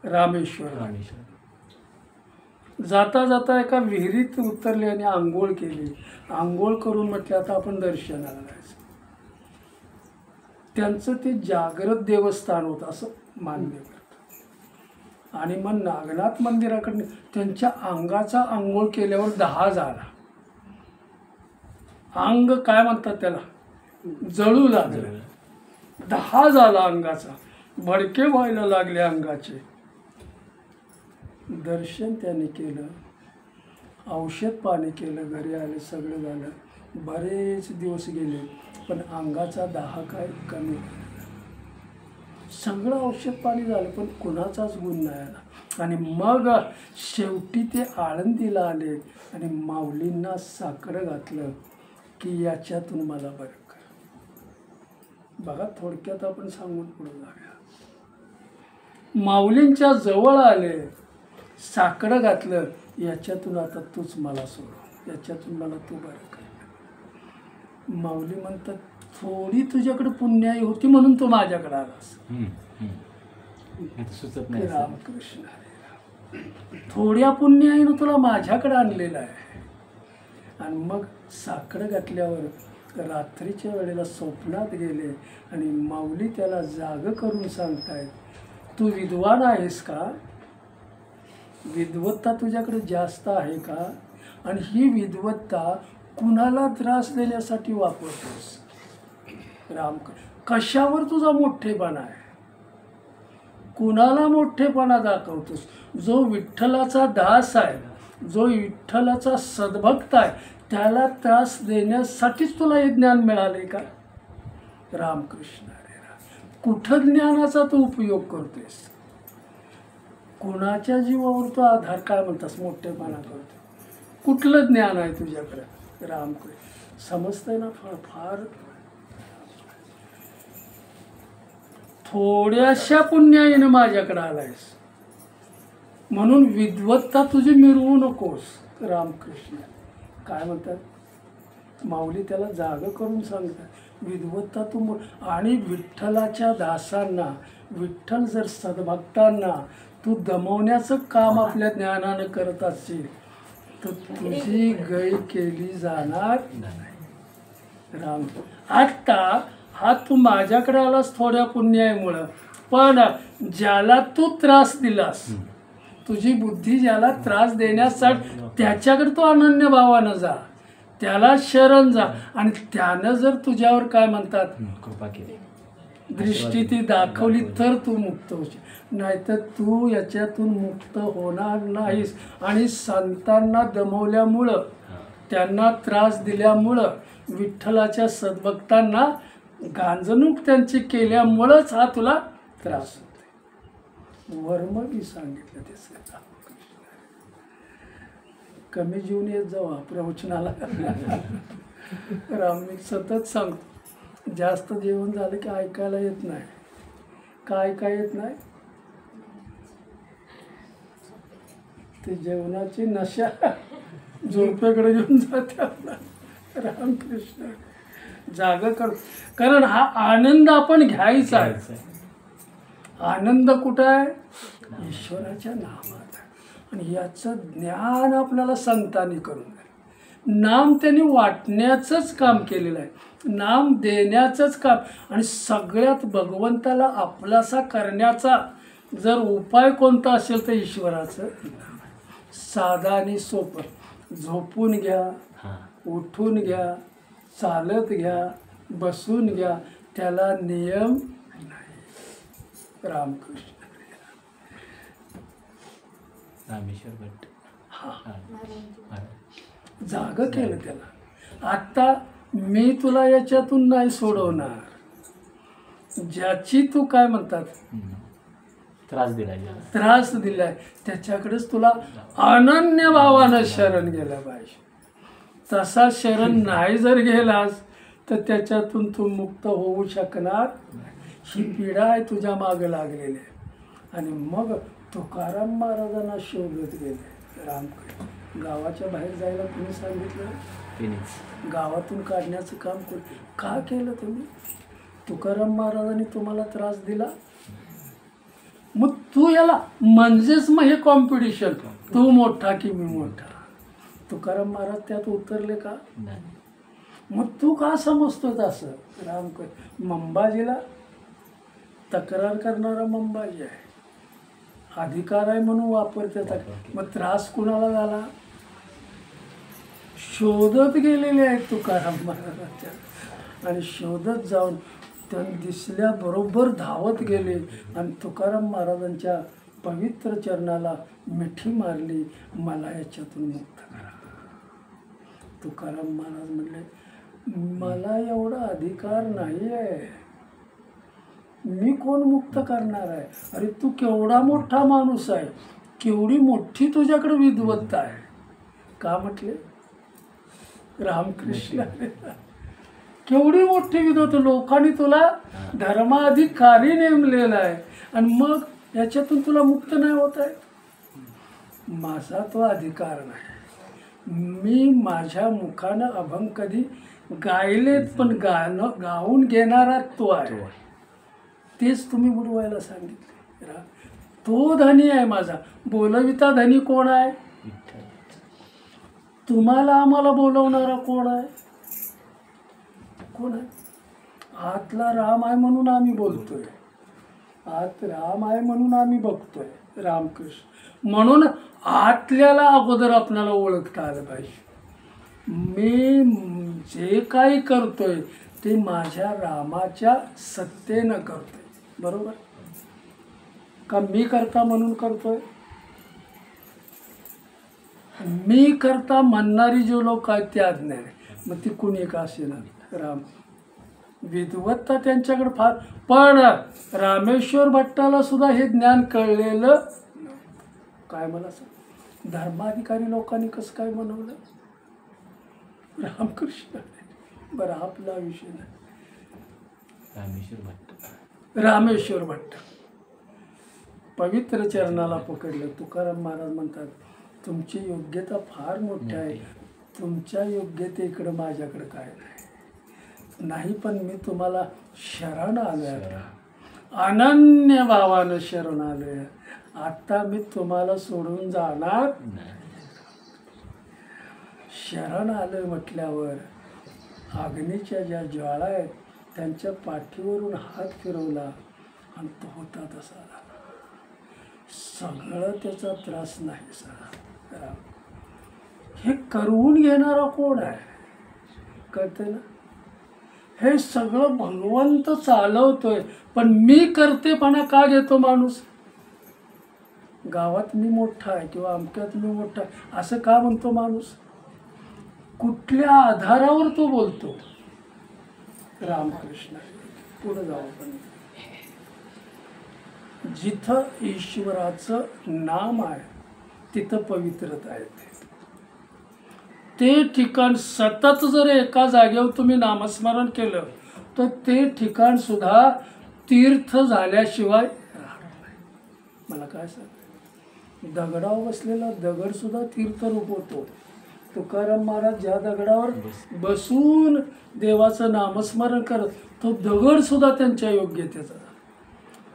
रामेश्वर जाता जाता एका विहिरीत उतरले आणि आंघोळ केली. आंघोळ करून म्हटलं आता आपण दर्शनाला जायचं. त्यांचं ते जागृत देवस्थान होतं असं मान्य करतं. आणि मग नागनाथ मंदिराकडनं त्यांच्या अंगाचा आंघोळ केल्यावर 10 झाला. अंग काय म्हणतात त्याला, जळू लागलं. 10 झाला अंगाचा, भडके व्हायला लागले अंगाचे. दर्शन त्याने केलं, औषध पाणी केलं, घरी आले, सगळं झालं. बरेच दिवस गेले पण अंगाचा दाह काय कमी झाला. सगळं औषध पाणी झालं पण कुणाचाच गुण नाही आला. आणि मग शेवटी ते आळंदीला आले आणि माऊलींना साकडं घातलं की याच्यातून मला बरं कर. बघा, थोडक्यात आपण सांगून पुढे जाऊया. माऊलींच्या जवळ आले, साकडं घातलं, याच्यातून आता तूच मला सोड, याच्यातून मला तू बरं कर. माऊली म्हणतात थोडी तुझ्याकडे पुण्याई होती म्हणून तू माझ्याकडे आलास. सुचत नाही. रामकृष्ण हरे राम. थोड्या पुण्याईनं तुला माझ्याकडे आणलेलं आहे. आणि मग साकडं घातल्यावर रात्रीच्या वेळेला स्वप्नात गेले आणि माऊली त्याला जाग करून सांगतायत, तू विद्वान आहेस का? विद्वत्ता तुझ्याकडे जास्त आहे का? आणि ही विद्वत्ता कुणाला त्रास देण्यासाठी वापरतोस? कशावर तुझा मोठेपणा आहे? कुणाला मोठेपणा दाखवतोस? जो विठ्ठलाचा दास आहे, जो विठ्ठलाचा सद्भक्त आहे, त्याला त्रास देण्यासाठीच तुला हे ज्ञान मिळाले का? रामकृष्ण हरे राम. कुठं ज्ञानाचा तू उपयोग करतोयस? कुणाच्या जीवावर तो आधार काय म्हणतास मोठेपणा करतो? कुठलं ज्ञान आहे तुझ्याकडे? रामकृष्ण समजतंय ना? फार थोड्याशा पुण्याईनं माझ्याकडे आलायस म्हणून विद्वत्ता तुझी मिरवू नकोस. रामकृष्ण काय म्हणतात? माऊली त्याला जाग करून सांगतात, विद्वत्ता तू. आणि विठ्ठलाच्या दासांना, विठ्ठल जर सद्भक्तांना तू दमवण्याचं काम आपल्या ज्ञानानं करत असशील तर तुझी गय केली जाणार नाही. राम आत्ता हा तू माझ्याकडे आलास थोड्या पुण्याईमुळं, पण ज्याला तू त्रास दिलास, तुझी बुद्धी ज्याला त्रास देण्यासाठी, त्याच्याकडे तू अनन्य भावानं जा, त्याला शरण जा. आणि त्यानं जर तुझ्यावर काय म्हणतात कृपा केली, दृष्टी ती दाखवली तर तू मुक्त होशील, नाहीतर तू याच्यातून मुक्त होणार नाहीस. आणि संतांना दमवल्यामुळं, त्यांना त्रास दिल्यामुळं, विठ्ठलाच्या सद्भक्तांना गांजणूक त्यांची केल्यामुळंच हा तुला त्रास होतो. वर्म मी सांगितलं ते सगळं. कमी जीवन येत जाऊ प्रवचनाला. राम मी सतत सांगतो, जास्त जेवण झालं की ऐकायला येत नाही. काय येत नाही, ते जेवणाची नशा झोपेकडे घेऊन जाते आपला. रामकृष्ण जाग कर, कारण हा आनंद आपण घ्यायचा आहे. आनंद कुठं आहे? ईश्वराच्या नामात आहे. आणि याचं ज्ञान आपल्याला संतांनी करून दिलं. नाम त्यांनी वाटण्याचंच काम केलेलं आहे, नाम देण्याचंच काम. आणि सगळ्यात भगवंताला आपलासा करण्याचा जर उपाय कोणता असेल तर ईश्वराचं नाम आहे. साधा आणि सोपं. झोपून घ्या, उठून घ्या, चालत घ्या, बसून घ्या, त्याला नियम नाही. रामकृष्ण रामेश्वर भट्ट जाग केलं त्याला. आत्ता मी तुला याच्यातून नाही सोडवणार, ज्याची तू काय म्हणतात त्रास दिलाय त्याच्याकडेच तुला अनन्य भावानं शरण गेलं पाहिजे. तसा शरण नाही जर गेलास तर त्याच्यातून तू मुक्त होऊ शकणार. ही पीडा आहे तुझ्या मागे लागलेली आहे. आणि मग तुकाराम महाराजांना शोधत गेले. रामकृष्ण गावाच्या बाहेर जायला तुम्ही सांगितलं, गावातून काढण्याचं काम का केलं तुम्ही? तुकाराम महाराजांनी तुम्हाला त्रास दिला, मग तू याला म्हणजेच मग हे कॉम्पिटिशन, तू मोठा की मी मोठा. तुकाराम महाराज त्यात उतरले का? मग तू का समजतोस असं? रामकृष्ण मंबाजीला तक्रार करणारा मंबाजी आहे, अधिकार आहे म्हणून वापरते. मग त्रास कुणाला झाला? शोधत गेलेले आहेत तुकाराम महाराजांच्या. आणि शोधत जाऊन त्यांनी दिसल्याबरोबर धावत गेले आणि तुकाराम महाराजांच्या पवित्र चरणाला मिठी मारली, मला याच्यातून मुक्त करा. तुकाराम महाराज म्हणले, मला एवढा अधिकार नाही आहे, मी कोण मुक्त करणार आहे? अरे तू केवढा मोठा माणूस आहे, केवढी मोठी तुझ्याकडे विद्वत्ता आहे. का म्हटले? रामकृष्ण केवढी मोठी विद्वत्ता, लोकांनी तुला धर्माधिकारी नेमलेला आहे आणि मग याच्यातून तुला मुक्त नाही होत आहे. माझा तो अधिकार नाही. मी माझ्या मुखानं अभंग कधी गायलेत, पण गाऊन घेणारा तो आहे. तेच तुम्ही बुडवायला सांगितले. तो धनी आहे माझा. बोलविता धनी कोण आहे? तुम्हाला आम्हाला बोलवणारा कोण आहे? कोण आहे? आतला राम आहे म्हणून आम्ही बोलतोय, आत राम आहे म्हणून आम्ही बघतोय. रामकृष्ण म्हणून आतल्याला अगोदर आपल्याला ओळखता आलं पाहिजे. मी जे काही करतोय ते माझ्या रामाच्या सत्तेनं करतोय. बरोबर का? मी करता म्हणून करतोय? मी करता म्हणणारी जो लोक आहेत ते अज्ञान आहे. मग ती कुणी का असेना. राम विद्वत्ता त्यांच्याकडे फार, पण रामेश्वर भट्टाला सुद्धा हे ज्ञान कळलेलं. काय मला सांग, धर्माधिकारी लोकांनी कसं काय बनवलं? रामकृष्ण. बरं आपला विषय नाही. रामेश्वर भट्ट पवित्र चरणाला पकडलं. तुकाराम महाराज म्हणतात, तुमची योग्यता फार मोठी आहे, तुमच्या योग्यतेकडं माझ्याकडं काय नाही, पण मी तुम्हाला शरण आलोय, अनन्य भावानं शरण आलोय. आता मी तुम्हाला सोडून जाणार. शरण आलोय म्हटल्यावर अग्नीच्या ज्या ज्वाळा आहेत त्यांच्या पाठीवरून हात फिरवला आणि तो होता तसा झाला. सगळं त्याचा त्रास नाही झाला. हे करवून घेणारा कोण आहे? कळतं ना? हे सगळं भगवंत चालवतोय, पण मी करतेपणा का घेतो माणूस? गावात मी मोठा आहे किंवा अमक्यात मी मोठा आहे असं का म्हणतो माणूस? कुठल्या आधारावर तो बोलतो? रामकृष्ण पुढे जाऊ आपण. जिथं ईश्वराचं नाम आहे तिथं पवित्रता येते. ते ठिकाण सतत जर एका जागेवर तुम्ही नामस्मरण केलं तर ते ठिकाण सुद्धा तीर्थ झाल्याशिवाय राहणार नाही. मला काय सांग, दगडावर बसलेला दगड सुद्धा तीर्थरूप होतो. तुकाराम महाराज ज्या दगडावर बसून देवाचं नामस्मरण करत तो दगड सुद्धा त्यांच्या योग्यतेचा.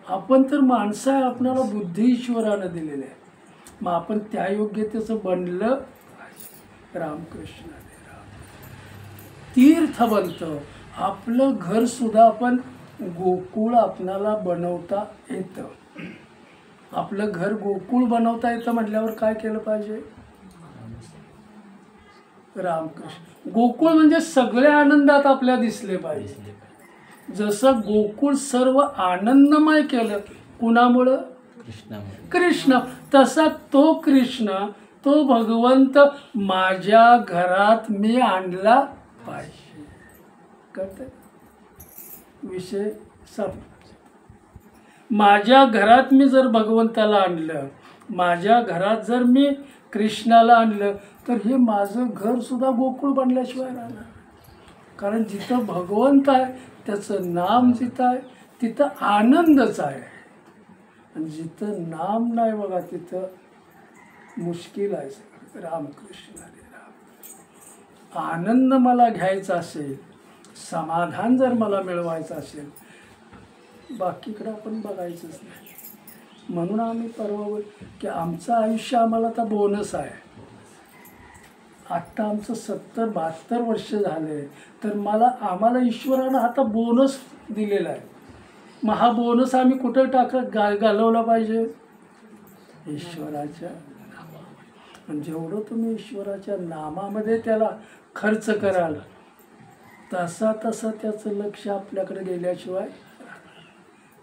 आपण तर माणसं आहे, आपणाला बुद्धी ईश्वरानं दिलेली आहे, मग आपण त्या योग्यतेचं बनलं पाहिजे. रामकृष्ण हरी राम. तीर्थ बनतं आपलं घर सुद्धा. आपण गोकुळ आपणाला बनवता येतं. आपलं घर गोकुळ बनवता येतं म्हटल्यावर काय केलं पाहिजे? रामकृष्ण. गोकुळ म्हणजे सगळ्या आनंदात आपल्या दिसले पाहिजे. जसं गोकुळ सर्व आनंदमय केलं कुणामुळं? कृष्ण. तसा तो कृष्ण, तो भगवंत माझ्या घरात मी आणला पाहिजे. कळतंय? विषय संपला. माझ्या घरात मी जर भगवंताला आणलं, माझ्या घरात जर मी कृष्णाला आणलं तर हे माझं घर सुद्धा गोकुळ बनल्याशिवाय राहणार. कारण जिथं भगवंत आहे त्याचं नाम जिथं आहे तिथं आनंदच आहे, आणि जिथं नाम नाही बघा तिथं मुश्किल आहे. रामकृष्ण हरी राम. आनंद मला घ्यायचा असेल, समाधान जर मला मिळवायचं असेल, बाकीकडं आपण बघायचंच नाही. म्हणून आम्ही परवा की आमचं आयुष्य आम्हाला आता बोनस आहे. आत्ता आमचं 70-72 वर्ष झाले तर आम्हाला ईश्वरानं आता बोनस दिलेला आहे. मग हा बोनस आम्ही कुठं घालवला पाहिजे? ईश्वराच्या नामामध्ये. आणि जेवढं तुम्ही ईश्वराच्या नामामध्ये त्याला खर्च कराल तसा तसा त्याचं लक्ष आपल्याकडे गेल्याशिवाय.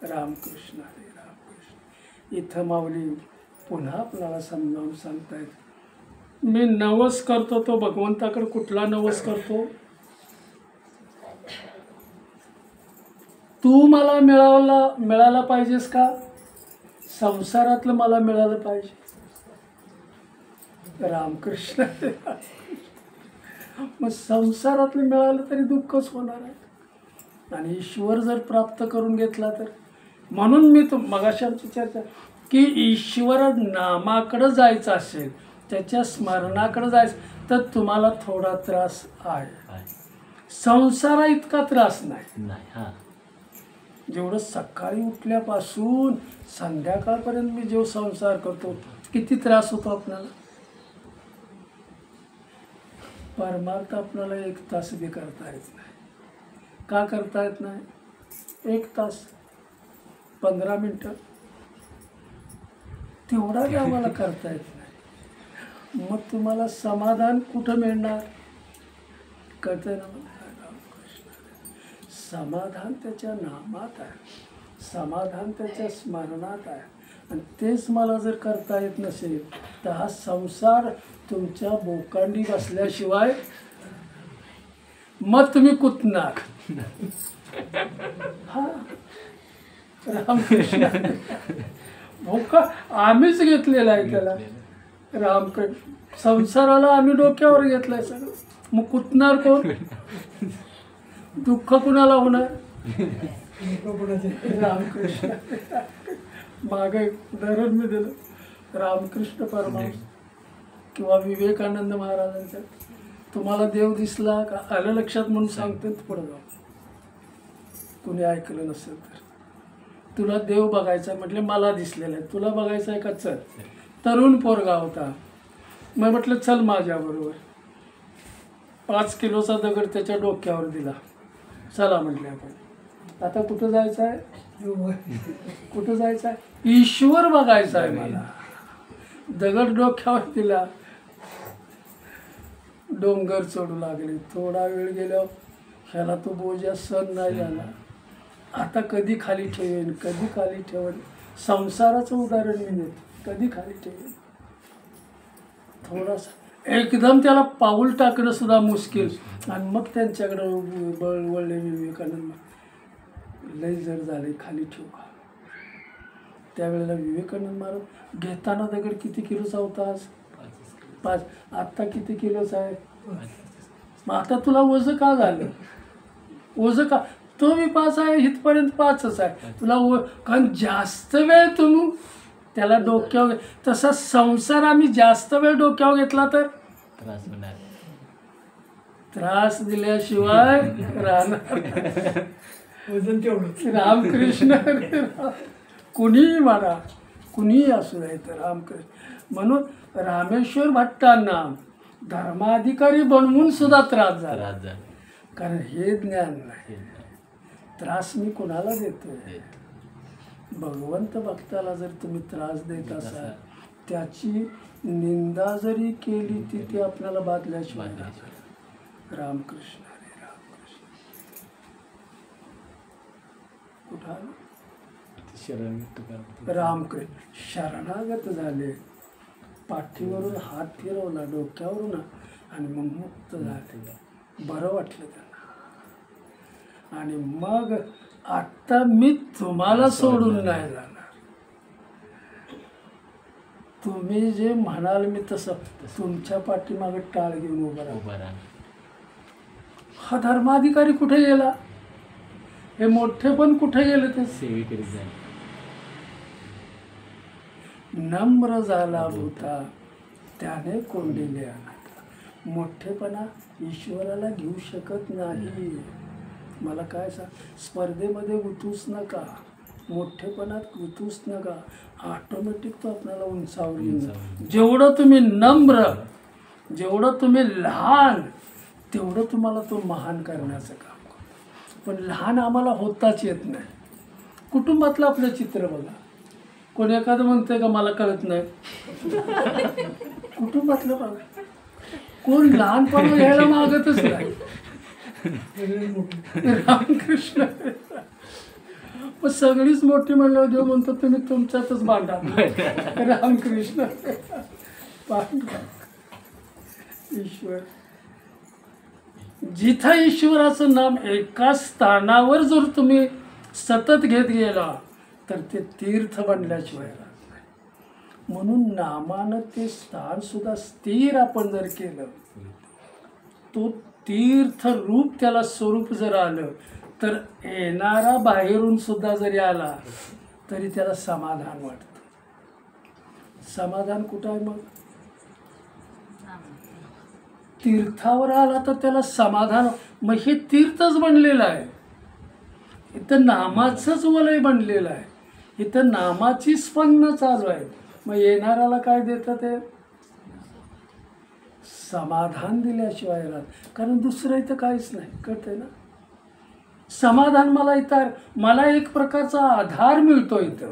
रामकृष्ण हरी रामकृष्ण. इथं माऊली पुन्हा आपल्याला समजावून सांगतायत. मी नवस करतो तो भगवंताकडे कुठला नवस करतो? तू मला मिळाला पाहिजेस का? संसारातलं मला मिळालं पाहिजे. रामकृष्ण. मग संसारातलं मिळालं तरी दुःखच होणार आहे, आणि ईश्वर जर प्राप्त करून घेतला तर. म्हणून मी मगाशी आमची चर्चा की ईश्वर नामाकडं जायचं असेल, त्याच्या स्मरणाकडे जायचं तर तुम्हाला थोडा त्रास आहे. संसारा इतका त्रास नाही. जेवढं सकाळी उठल्यापासून संध्याकाळपर्यंत मी जेव्हा संसार करतो किती त्रास होतो आपल्याला. परमार्थ आपल्याला 1 तास बी करता येत नाही. का करता येत नाही? 1 तास 15 मिनटं तेवढा बी आम्हाला करता येत नाही. मग तुम्हाला समाधान कुठं मिळणार? कळतंय ना? समाधान त्याच्या नामात आहे, समाधान त्याच्या स्मरणात आहे. आणि तेच मला जर करता येत नसेल तर हा संसार तुमच्या बोकांडी बसल्याशिवाय मग तुम्ही कुतणार. हा रामकृष्ण. भोका आम्हीच घेतलेला आहे त्याला. रामकृष्ण. संसाराला आम्ही डोक्यावर घेतलाय सगळं, मग कुतणार कोण? दुःख कुणाला होणार? रामकृष्ण. मागे उदाहरण मी दिलं, रामकृष्ण परमहंस किंवा विवेकानंद महाराजांचं. तुम्हाला देव दिसला का? आलं लक्षात म्हणून सांगते पुढे जाऊ. कुणी ऐकलं नसेल तर, तुला देव बघायचा म्हटले मला दिसलेला आहे, तुला बघायचं आहे का? चल. तरुण पोरगा होता, मग म्हटलं चल माझ्याबरोबर. 5 किलोचा दगड त्याच्या डोक्यावर दिला. चला म्हटले आपण. आता कुठं जायचं आहे? कुठं जायचं आहे? ईश्वर बघायचा आहे मला. दगड डोक्यावर दिला, डोंगर चढू लागले. थोडा वेळ गेल्यावर ह्याला तो बोजा सण नाही झाला, आता कधी खाली ठेवेन, कधी खाली ठेवेन. संसाराचं उदाहरण मी देतो, कधी खाली ठेवेन. थोडासा एकदम त्याला पाऊल टाकणं सुद्धा मुश्किल. आणि मग त्यांच्याकडं वळले विवेकानंद, लय जर झाले खाली ठेवू का. त्यावेळेला विवेकानंद महाराज घेताना दगड किती किलोचा होता आज? 5. आत्ता किती किलोचा आहे? मग आता तुला ओझं का झालं? ओझं का? तो मी 5 आहे, इथपर्यंत 5च आहे तुला. कारण जास्त वेळ तुम्ही त्याला डोक्यावर, तसा संसार आम्ही जास्त वेळ डोक्यावर घेतला तर त्रास होणार. त्रास दिल्याशिवाय राहणार. वजन तेवढं. रामकृष्ण कुणीही म्हणा, कुणीही असू नये तर रामकृष्ण. म्हणून रामेश्वर भट्टांना धर्माधिकारी बनवून सुद्धा त्रास झाला. कारण हे ज्ञान नाही. त्रास मी कुणाला देतोय? भगवंत भक्ताला जर तुम्ही त्रास देत असाल, त्याची निंदा जरी केली ती ती आपल्याला बादल्याशिवाय. रामकृष्ण हरे रामकृष्ण. कुठं आलं? रामकृष्ण शरणागत झाले, पाठीवरून हात फिरवला डोक्यावरून आणि मग मुक्त झाले. बरं वाटलं त्यांना. आणि मग आता मी तुम्हाला सोडून नाही जाणार. तुम्ही जे म्हणाल मी तसं तुमच्या पाठीमागे टाळ घेऊन उभं राहा. हा धर्माधिकारी कुठे गेला? हे मोठे पण कुठे गेले? ते सेवेकरी झाले. नम्र झाला भूता त्याने कोंडिले अनाथा. मोठेपणा ईश्वराला घेऊ शकत नाही. मला काय सांग, स्पर्धेमध्ये गुतूच नका, मोठेपणात गुतूच नका. ऑटोमॅटिक तो आपल्याला उंचावर घेऊन. जेवढं तुम्ही नम्र, जेवढं तुम्ही लहान, तेवढं तुम्हाला तो महान करण्याचं काम करतो. पण लहान आम्हाला होताच येत नाही. कुटुंबातलं आपलं चित्र बघा. कोणी एखादं म्हणतंय का मला कळत नाही? कुटुंबातलं बघा, कोण लहानपणा घ्यायला मागतच नाही. रामकृष्ण. मग सगळीच मोठी म्हणल्यावर देव म्हणतो तुम्ही तुमच्यातच भांडा. रामकृष्ण. ईश्वर, जिथं ईश्वराचं नाम एका स्थानावर जर तुम्ही सतत घेत गेला तर ते तीर्थ बनल्याशिवाय राहत नाही. म्हणून नामानं ते स्थान सुद्धा स्थिर आपण जर केलं, तो तीर्थ रूप त्याला स्वरूप जर आलं, तर येणारा बाहेरून सुद्धा जरी आला तरी त्याला समाधान वाटतं. समाधान कुठं आहे? मग तीर्थावर आला तर त्याला समाधान. मग हे तीर्थच बनलेलं आहे. इथं नामाचंच वलय बनलेलं आहे. इथं नामाची स्पंदनं चालू आहे. मग येणाऱ्याला काय देतं? ते समाधान दिल्याशिवाय राहत. कारण दुसरं इथं काहीच नाही. कळतंय ना? समाधान मला एक प्रकारचा आधार मिळतो इथं.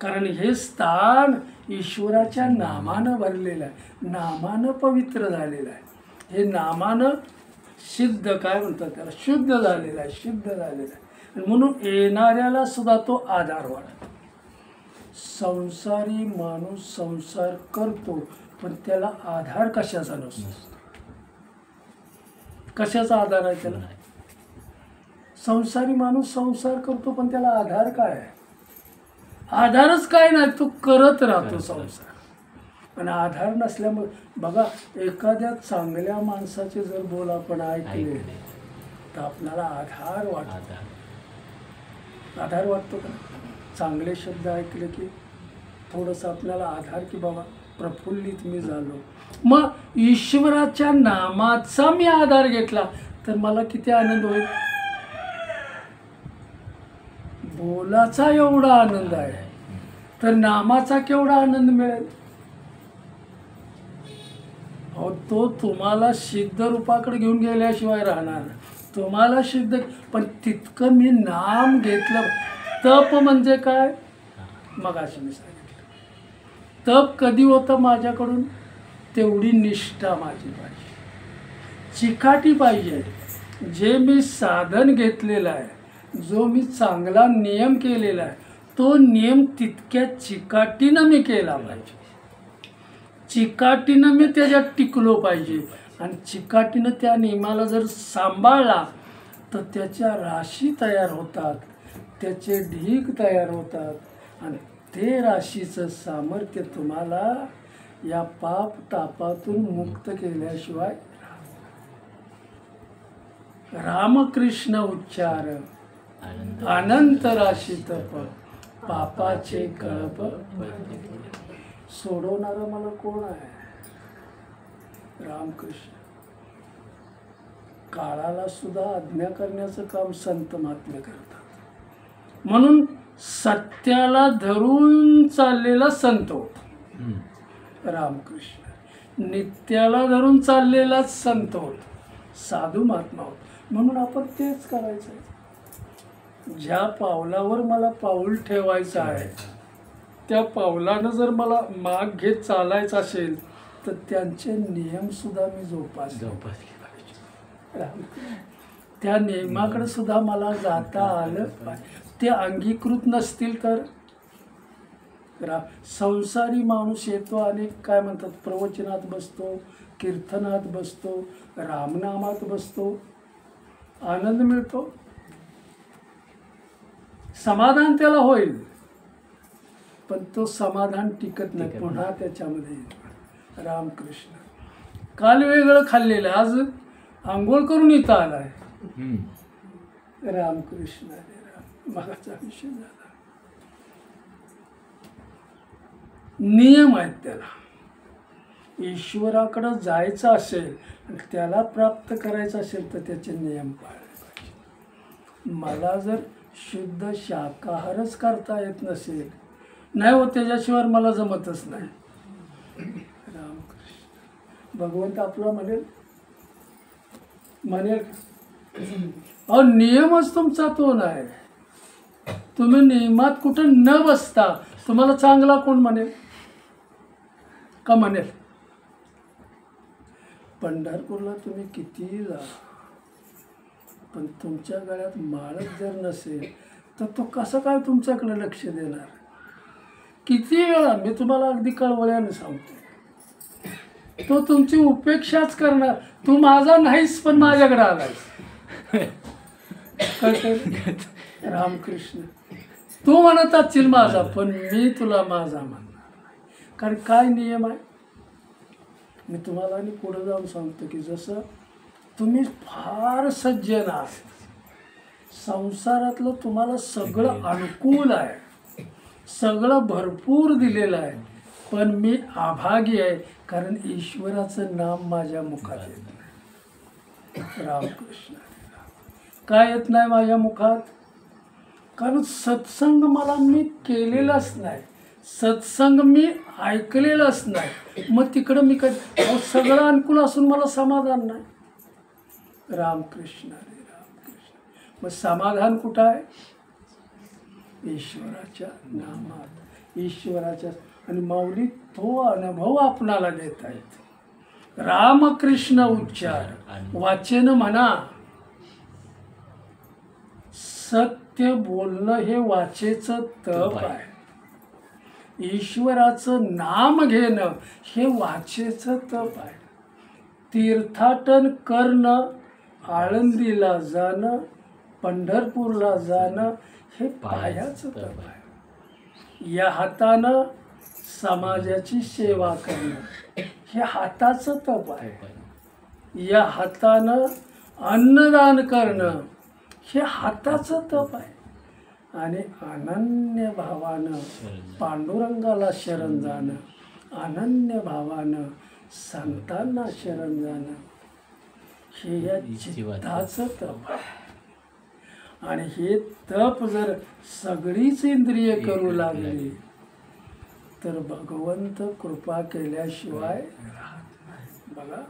कारण हे स्थान ईश्वराच्या नामानं भरलेलं आहे, नामानं पवित्र झालेलं आहे. हे नामानं सिद्ध, काय म्हणतात त्याला, शुद्ध झालेलं आहे, सिद्ध झालेलं आहे. म्हणून येणाऱ्याला सुद्धा तो आधार वाटतो. संसारी माणूस संसार करतो पण त्याला आधार कशाचा नसतो. कशाचा आधार आहे त्याला? संसारी माणूस संसार करतो पण त्याला आधार काय आहे? आधारच काय नाही, तो करत राहतो संसार. पण आधार नसल्यामुळे बघा, एखाद्या चांगल्या माणसाचे जर बोल आपण ऐकले तर आपल्याला आधार वाटतो. आधार वाटतो का? चांगले शब्द ऐकले की थोडंसं आपल्याला आधार, की बाबा प्रफुल्लित मी झालो. मग ईश्वराच्या नामाचा मी आधार घेतला तर मला किती आनंद होईल. बोलाचा एवढा आनंद आहे तर नामाचा केवढा आनंद मिळेल. अहो, तो तुम्हाला सिद्ध रूपाकडे घेऊन गेल्याशिवाय राहणार. तुम्हाला सिद्ध, पण तितकं मी नाम घेतलं. तप म्हणजे काय? मगाशी मी सांगितलं. तप कधी होतं माझ्याकडून? तेवढी निष्ठा माझी पाहिजे, चिकाटी पाहिजे. जे मी साधन घेतलेलं आहे, जो मी चांगला नियम केलेला आहे, तो नियम तितक्या चिकाटीनं मी केला पाहिजे. चिकाटीनं मी त्याच्यात टिकलो पाहिजे. आणि चिकाटीनं त्या नियमाला जर सांभाळला तर त्याच्या राशी तयार होतात, त्याचे ढीग तयार होतात. आणि ते राशीचं सामर्थ्य तुम्हाला या पाप तापातून मुक्त केल्याशिवाय रामकृष्ण उच्चार अनंत राशी तप पापाचे कळप सोडवणारा मला कोण आहे? रामकृष्ण. काळाला सुद्धा आज्ञा करण्याचं काम संत महात्मे करतात. म्हणून सत्याला धरून चाललेला संत होतो रामकृष्ण. नित्याला धरून चाललेला संत होतो, साधू महात्मा होतो. म्हणून आपण तेच करायचं आहे. ज्या पावलावर मला पाऊल ठेवायचं आहे त्या पावलानं जर मला माग घेत चालायचं असेल तर त्यांचे नियम सुद्धा मी जोपासले पाहिजे. त्या नियमाकडे सुद्धा मला जाता आलं पाहिजे. ते अंगीकृत नसतील तर संसारी माणूस येतो आणि काय म्हणतात, प्रवचनात बसतो, कीर्तनात बसतो, रामनामात बसतो, आनंद मिळतो, समाधान त्याला होईल, पण तो समाधान टिकत नाही, पुन्हा त्याच्यामध्ये येतो. रामकृष्ण. काल वेगळं खाल्लेलं, आज आंघोळ करून इथं आलाय. रामकृष्ण. मगाचा विषय झाला. नियम आहेत त्याला. ईश्वराकडं जायचं असेल आणि त्याला प्राप्त करायचं असेल तर त्याचे नियम पाळले पाहिजे. मला जर शुद्ध शाकाहारच करता येत नसेल, नाही हो, त्याच्याशिवाय मला जमतच नाही. रामकृष्ण. भगवंत आपला म्हणेल अहो नियमच तुमचा तो नाही. तुम्ही नियमात कुठं न बसता तुम्हाला चांगला कोण म्हणेल का? म्हणेल. पंढरपूरला तुम्ही कितीही जा, पण तुमच्या गळ्यात माळच जर नसेल तर तो कसं काय तुमच्याकडे लक्ष देणार? किती वेळा मी तुम्हाला अगदी कळवळ्याने सांगतो, तो तुमची उपेक्षाच करणार. तू माझा नाहीस पण माझ्याकडे आलायस. रामकृष्ण. तू म्हणत असशील माझा, पण मी तुला माझा म्हणणार. कारण काय नियम आहे मी तुम्हाला आणि पुढे जाऊन सांगतो की जसं तुम्ही फार सज्जन आहात, संसारातलं तुम्हाला सगळं अनुकूल आहे, सगळं भरपूर दिलेलं आहे, पण मी अभागी आहे कारण ईश्वराचं नाम माझ्या मुखात येत नाही. रामकृष्ण. काय येत नाही माझ्या मुखात? कारण सत्संग मला मी केलेलाच नाही, सत्संग मी ऐकलेलाच नाही. मग तिकडं मी काय सगळं अनुकूल असून मला समाधान नाही. रामकृष्ण. हरे रामकृष्ण. मग समाधान कुठं आहे? ईश्वराच्या नामात, ईश्वराच्या. आणि माऊली तो अनुभव आपणाला देत आहेत. रामकृष्ण उच्चार वाचन म्हणा. सत्य बोलणं हे वाचेचं तप आहे. ईश्वराचं नाम घेणं हे वाचेचं तप आहे. तीर्थाटन करणं, आळंदीला जाणं, पंढरपूरला जाणं हे पायाचं तप आहे. या हातानं समाजाची सेवा करणं हे हाताचं तप आहे. या हातानं अन्नदान करणं हे हाताचं तप आहे. आणि अनन्य भावानं पांडुरंगाला शरण जाणं, अनन्य भावानं संतांना शरण जाणं हे या चित्ताचं तप आहे. आणि हे तप जर सगळीच इंद्रिय करू लागली तर भगवंत कृपा केल्याशिवाय राहत नाही. बघा,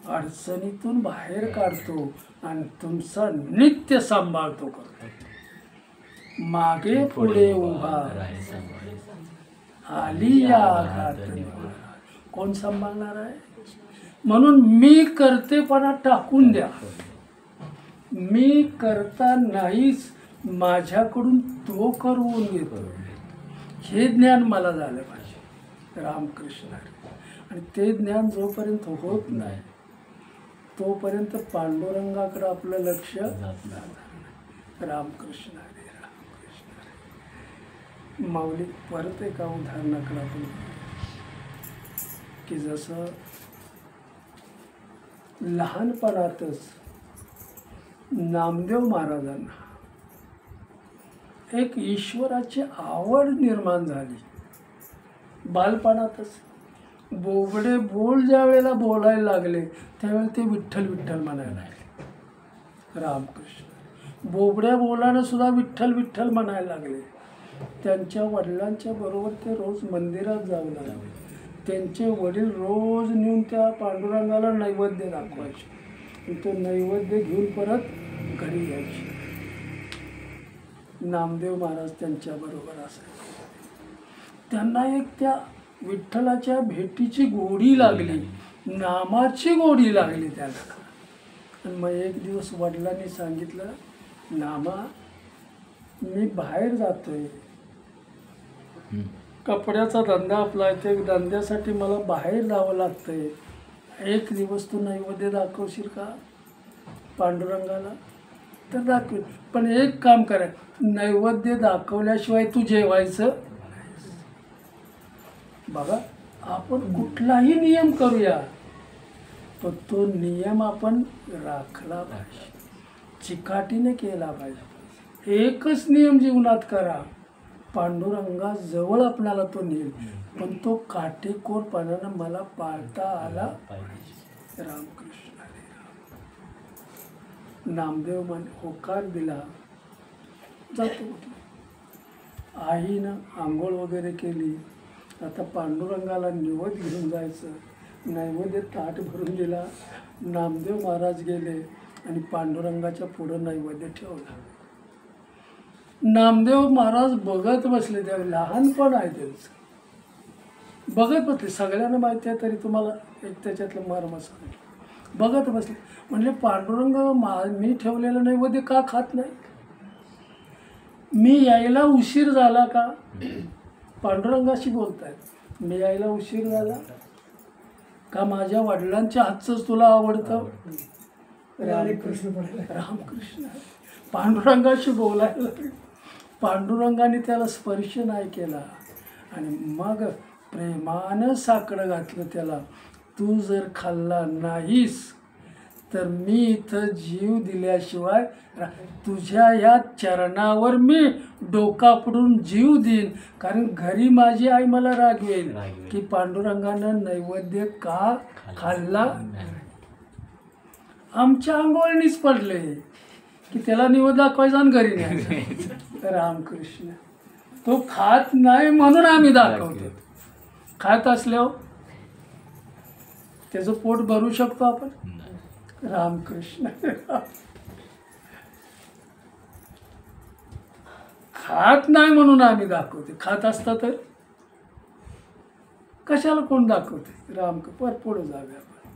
अडचणीतून बाहेर काढतो आणि तुमचा नित्य सांभाळतो करतो. मागे पुढे उभा आली या आघात कोण सांभाळणार आहे? म्हणून मी करतेपणा टाकून द्या. मी करता नाहीच, माझ्याकडून तो करवून घेतो. हे ज्ञान मला झालं पाहिजे. रामकृष्ण हरी. आणि ते ज्ञान जोपर्यंत होत नाही तोपर्यंत पांडुरंगाकडे आपलं लक्ष जात नाही. रामकृष्ण हरी. रामकृष्ण हरी. माऊली परत एका उदाहरणाकडे आपण की जसं लहानपणातच नामदेव महाराजांना एक ईश्वराची आवड निर्माण झाली. बालपणातच बोबडे बोल ज्या वेळेला बोलायला लागले त्यावेळेला ते विठ्ठल विठ्ठल म्हणायला लागले. रामकृष्ण. बोबड्या बोलानं सुद्धा विठ्ठल विठ्ठल म्हणायला लागले. त्यांच्या वडिलांच्या बरोबर ते रोज मंदिरात जाऊ लागले. त्यांचे वडील रोज नेऊन त्या पांडुरंगाला नैवेद्य दाखवायचे. तो नैवेद्य घेऊन परत घरी यायचे. नामदेव महाराज त्यांच्याबरोबर असायचे. त्यांना एक त्या विठ्ठलाच्या भेटीची गोडी लागली, नामाची गोडी लागली त्याला. आणि मग एक दिवस वडिलांनी सांगितलं, नामा मी बाहेर जातोय, कपड्याचा धंदा आपला आहे, ते धंद्यासाठी मला बाहेर जावं लागतंय. एक दिवस तू नैवेद्य दाखवशील का पांडुरंगाला? तर दाखवेल, पण एक काम करा, नैवेद्य दाखवल्याशिवाय तू जेवायचं. बघा, आपण कुठलाही नियम करूया पण तो नियम आपण राखला पाहिजे, चिकाटीने केला पाहिजे. एकच नियम जीवनात करा, पांडुरंगा जवळ आपल्याला तो नेईल, पण तो काटेकोरपणानं मला पाळता आला पाहिजे. रामकृष्ण हरी. राम. नामदेव होकार दिला, जातो. आईनं आंघोळ वगैरे केली. आता पांडुरंगाला नैवेद्य घेऊन जायचं. नैवेद्य ताट भरून दिला. नामदेव महाराज गेले आणि पांडुरंगाच्या पुढं नैवेद्य ठेवला. नामदेव महाराज बघत बसले. त्या लहानपण आहे त्यांचं, बघत बसले. सगळ्यांना माहिती आहे तरी तुम्हाला एक त्याच्यातलं मर्म सांगितलं. बघत बसले. म्हणले पांडुरंग मी ठेवलेलं नैवेद्य का खात नाही? मी यायला उशीर झाला का? पांडुरंगाशी बोलतायत. मी यायला उशीर झाला का? माझ्या वडिलांच्या हातचंच तुला आवडतं? रामकृष्ण. पांडुरंगाशी बोलायला लागले. पांडुरंगाने त्याला स्पर्श नाही केला आणि मग प्रेमानं साकडं घातलं त्याला. तू जर खाल्ला नाहीस तर मी इथं जीव दिल्याशिवाय तुझ्या या चरणावर मी डोका पडून जीव देईन. कारण घरी माझी आई मला रागवेल की पांडुरंगानं नैवेद्य का खाल्ला. आमच्या अंगवळणीच पडले की त्याला निवेद्य दाखवायचा आणि घरी न्यायचं. रामकृष्ण. तो खात नाही म्हणून आम्ही दाखवतो. खात असल्यावर त्याचं पोट भरू शकतो आपण. रामकृष्ण. खात नाही म्हणून आम्ही दाखवते. खात असता तर कशाला कोण दाखवते? पर पुढे जाऊया आपण.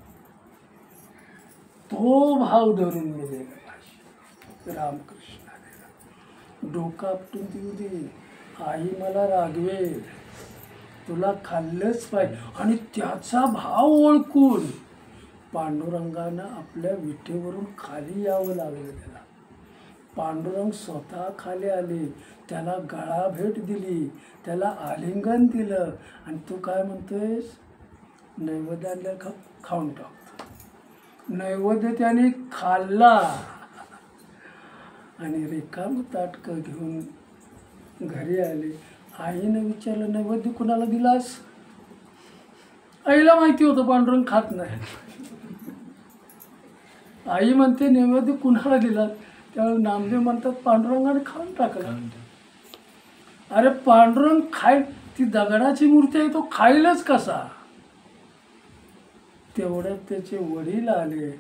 तो भाव धरून मिळेल पाहिजे. रामकृष्ण. डोका आपटून देऊ दे. आई मला रागवेल, तुला खाल्लंच पाहिजे. आणि त्याचा भाव ओळखून पांडुरंगानं आपल्या विठेवरून खाली यावं लागलं त्याला. पांडुरंग स्वतः खाली आले, त्याला गळा भेट दिली, त्याला आलिंगन दिलं. आणि तू काय म्हणतोयस? नैवेद्य आणल्या खाऊन टाकतो. नैवेद्य त्याने खाल्ला आणि रिकाम ताटकं घेऊन घरी आले. आईनं विचारलं, नैवेद्य कुणाला दिलास? आईला माहिती होतं पांडुरंग खात नाही. आई म्हणते नैवेद्य कुणाला दिला? त्यावेळेस नामदेव म्हणतात पांडुरंगाने खाऊन टाकला. अरे पांडुरंग ती दगडाची मूर्ती आहे, तो खाईलच कसा? तेवढ्यात त्याचे वडील आले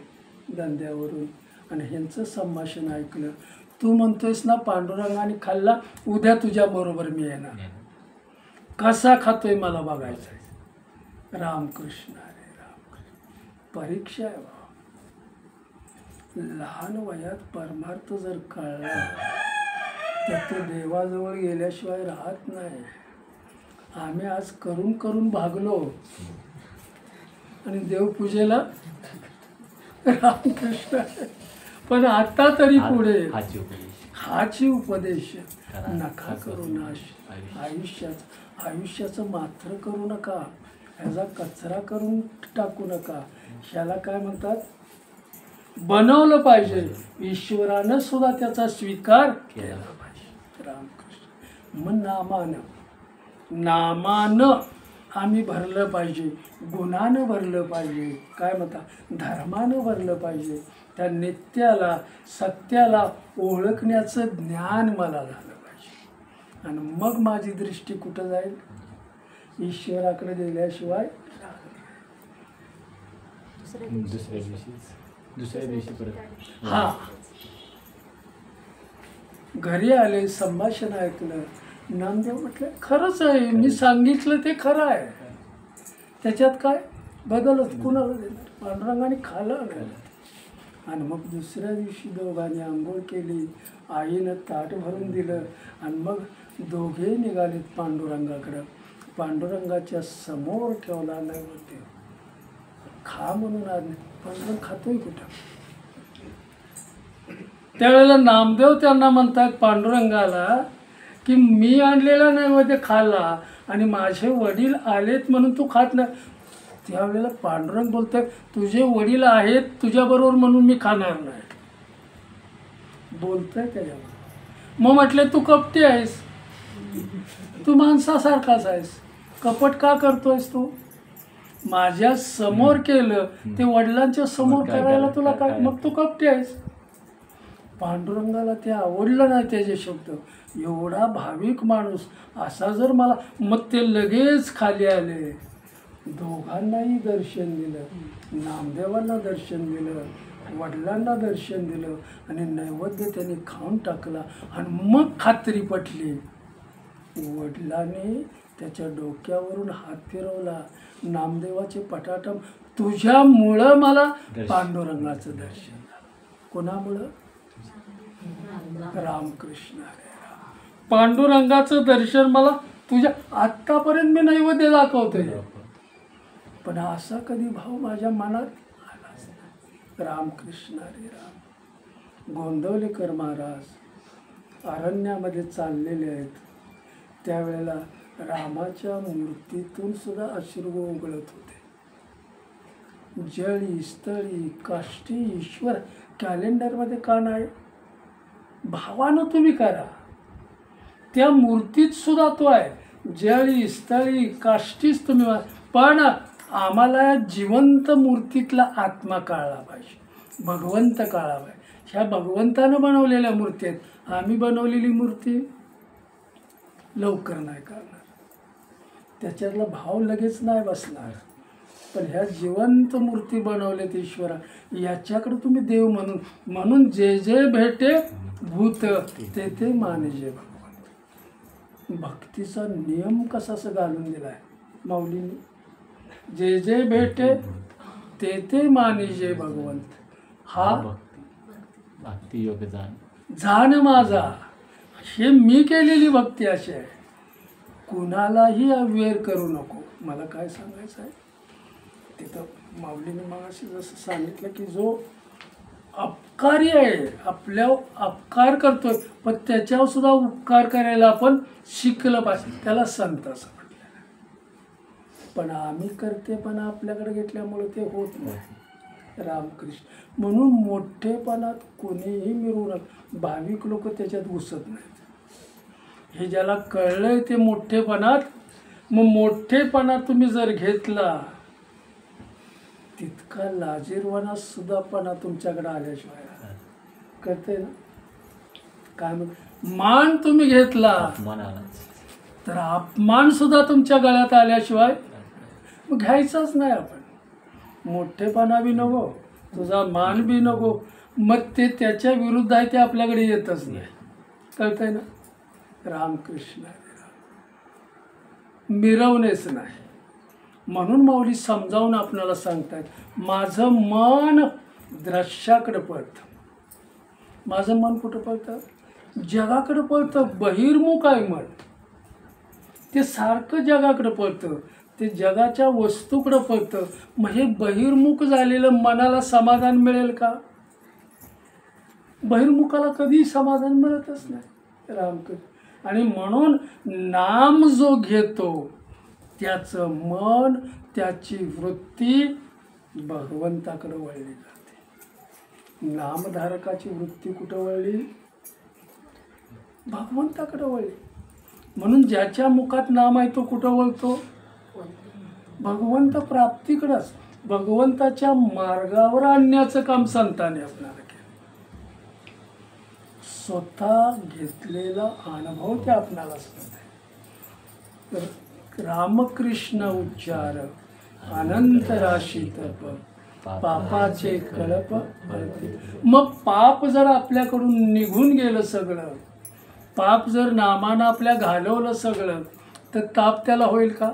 धंद्यावरून आणि ह्यांचं संभाषण ऐकलं. तू म्हणतोयस ना पांडुरंगाने खाल्ला, उद्या तुझ्या बरोबर मी येणार. कसा खातोय मला बघायचं आहे. रामकृष्ण. अरे रामकृष्ण. परीक्षा आहे. लहान वयात परमार्थ जर कळला तर तो देवाजवळ गेल्याशिवाय राहत नाही. आम्ही आज करून करून भागलो आणि देवपूजेला रामकृष्ण. पण आता तरी पुढे हाची उपदेश हाची उपदेश करा. नका करू नाश. आयुष्याचं मात्र करू नका, ह्याचा कचरा करून टाकू नका. ह्याला काय म्हणतात? बनवलं पाहिजे. ईश्वरानं सुद्धा त्याचा स्वीकार केला पाहिजे. रामकृष्ण. मग नामानं आम्ही भरलं पाहिजे, गुणानं भरलं पाहिजे, काय म्हणतात धर्मानं भरलं पाहिजे. त्या नित्याला सत्याला ओळखण्याचं ज्ञान मला झालं पाहिजे. आणि मग माझी दृष्टी कुठं जाईल? ईश्वराकडे गेल्याशिवाय. दुसऱ्या दिवशी परत हा घरी आले, संभाषण ऐकलं. नामदेव म्हटलं खरंच आहे, मी सांगितलं ते खरं आहे, त्याच्यात काय बदलच कुणाला देणार. पांडुरंगाने खाल्लं नाही. आणि मग दुसऱ्या दिवशी दोघांनी आंघोळ केली, आईनं ताट भरून दिलं आणि मग दोघे निघालेत पांडुरंगाकडं. पांडुरंगाच्या समोर ठेवला नैवेद्य. खा म्हणून आज पांडुरंग खातोय कुठं? त्यावेळेला नामदेव त्यांना म्हणतात पांडुरंगाला की मी आणलेला नैवेद्य खाल्ला आणि माझे वडील आलेत म्हणून तू खात नाही. त्यावेळेला पांडुरंग बोलतोय तुझे वडील आहेत तुझ्याबरोबर म्हणून मी खाणार नाही. बोलतोय त्याच्याबरोबर. मग म्हटले तू कपटी आहेस, तू माणसासारखाच आहेस, कपट का करतोयस तू? माझ्या समोर केलं ते वडिलांच्या समोर करायला तुला काय? मग तू कपटी आहेस. पांडुरंगाला ते आवडलं नाही त्याचे शब्द. एवढा भाविक माणूस असा जर मला. मग ते लगेच खाली आले, दोघांनाही दर्शन दिलं, नामदेवांना दर्शन दिलं, वडिलांना दर्शन दिलं आणि नैवेद्य त्यांनी खाऊन टाकला. आणि मग खात्री पटली. वडिलांनी त्याच्या डोक्यावरून हात फिरवला. नामदेवाचे पटाटम तुझ्यामुळं मला पांडुरंगाचं दर्शन झालं. कोणामुळं? रामकृष्ण हरे राम. पांडुरंगाचं दर्शन मला तुझ्या. आत्तापर्यंत मी नैवेद्य दाखवतोय पण असा कधी भाव माझ्या मनात आलाच नाही. रामकृष्ण हरे राम. गोंदवलेकर महाराज अरण्यामध्ये चाललेले आहेत. त्यावेळेला रामाच्या मूर्तीतून सुद्धा अश्रू उगळत होते. जळी स्थळी काष्टी ईश्वर कॅलेंडरमध्ये का नाही? भावानं तुम्ही करा. त्या मूर्तीत सुद्धा तो आहे. जळी स्थळी काष्टीच तुम्ही. पण आम्हाला या जिवंत मूर्तीतला आत्मा कळला पाहिजे, भगवंत कळला पाहिजे. ह्या भगवंतानं बनवलेल्या मूर्ती आहेत. आम्ही बनवलेली मूर्ती लवकर नाही कळणार, त्याच्यातला भाव लगेच नाही बसणार. पण ह्या जिवंत मूर्ती बनवल्यात ईश्वरा, याच्याकडे तुम्ही देव म्हणून जे जे भेटे भूत ते ते मानजे भगवंत. भक्तीचा नियम कसा घालून दिलाय माऊलींनी. जे जे भेटे ते ते मानिजे भगवंत. हा भक्ती योग जाण माझा. हे मी केलेली भक्ती अशी आहे. कुणालाही अवेअर करू नको. मला काय सांगायचं आहे तिथं माऊलीने मगाशी जसं सांगितलं की जो अपकारी आहे, आपल्या अपकार करतोय पण त्याच्यावर सुद्धा उपकार करायला आपण शिकलं पाहिजे. त्याला संत असं म्हटलं. पण आम्ही करतेपणा आपल्याकडे घेतल्यामुळे ते होत नाही. रामकृष्ण. म्हणून मोठेपणात कोणीही मिळवू नका. भाविक लोक त्याच्यात घुसत नाहीत. हे ज्याला कळलंय ते मोठेपणात. मग मोठेपणा तुम्ही जर घेतला तितका लाजीरवाना सुद्धापणा तुमच्याकडे आल्याशिवाय कळतंय ना. काय मग मान तुम्ही घेतला तर अपमान सुद्धा तुमच्या गळ्यात आल्याशिवाय मग घ्यायचाच नाही. आपण मोठेपणा बी नको, तुझा मान बी नको. मग ते त्याच्या विरुद्ध आहे ते आपल्याकडे येतच नाही. कळतंय ना. रामकृष्ण मिरवणेच नाही. म्हणून माऊली समजावून आपल्याला सांगतायत माझं मन द्रश्याकडे पळतं. माझं मन कुठं पळतं? जगाकडे पळतं. बहिर्मुख आहे मन. ते सारखं जगाकडे पळतं. ते जगाच्या वस्तूकडे पळतं. मग हे बहिर्मुख झालेलं मनाला समाधान मिळेल का? बहिर्मुखाला कधी समाधान मिळतच नाही. रामकृष्ण. आणि म्हणून नाम जो घेतो त्याचं मन, त्याची वृत्ती भगवंताकडे वळली जाते. नामधारकाची वृत्ती कुठं वळली? भगवंताकडे वळली. म्हणून ज्याच्या मुखात नाम आहे तो कुठं वळतो? भगवंत प्राप्तीकडंच. भगवंताच्या मार्गावर आणण्याचं काम संतांनी आपल्याला केलं. स्वतः घेतलेला अनुभव ते आपणाला सांगत आहे. रामकृष्ण उच्चार अनंत राशी तप पापाचे कळप हळते. मग पाप जर आपल्याकडून निघून गेलं सगळं, पाप जर नामानं आपल्या घालवलं सगळं, तर ताप त्याला होईल का?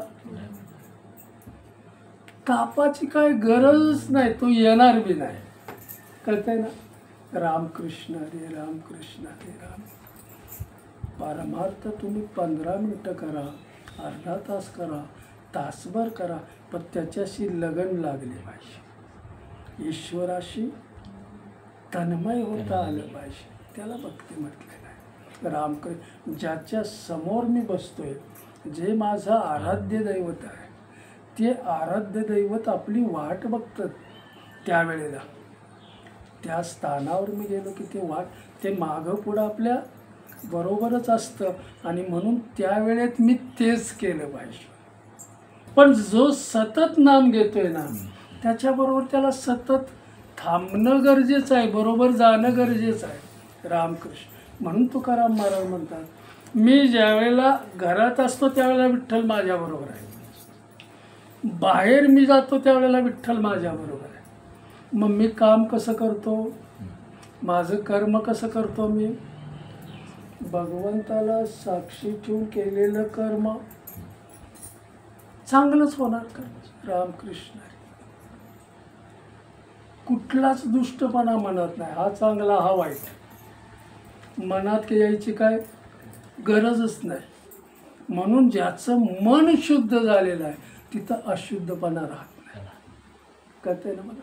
तापाची काय गरजच नाही. तो येणार बी नाही. कळतंय ना? रामकृष्ण हरे रामकृष्ण हरे राम. परमार्थ तुम्ही 15 मिनटं करा, अर्धा तास करा, तासभर करा, पण त्याच्याशी लगन लागली पाहिजे. ईश्वराशी तन्मय होता आलं पाहिजे. त्याला भक्ती म्हटलेलं आहे. रामकृष्ण. ज्याच्या समोर मी बसतोय, जे माझं आराध्य दैवत आहे, ते आराध्य दैवत आपली वाट बघतात त्यावेळेला. त्या स्थानावर मी गेलो की ते वाट, ते मागं पुढं आपल्या बरोबरच असतं. आणि म्हणून त्यावेळेत मी तेच केलं पाहिजे. पण जो सतत नाम घेतोय ना, त्याच्याबरोबर त्याला सतत थांबणं गरजेचं आहे, बरोबर जाणं गरजेचं आहे. रामकृष्ण. म्हणून तुकाराम महाराज म्हणतात, मी ज्यावेळेला घरात असतो त्यावेळेला विठ्ठल माझ्याबरोबर आहे, बाहेर मी जातो त्यावेळेला विठ्ठल माझ्याबरोबर आहे. मग मी काम कसं करतो? माझं कर्म कसं करतो? मी भगवंताला साक्षी ठेवून केलेलं कर्म चांगलंच होणार का? रामकृष्ण. कुठलाच दुष्टपणा मनात नाही. हा चांगला, हा वाईट मनात यायची काय गरजच नाही. म्हणून ज्याचं मन शुद्ध झालेलं आहे तिथं अशुद्धपणा राहत नाही. कळतंय ना मला?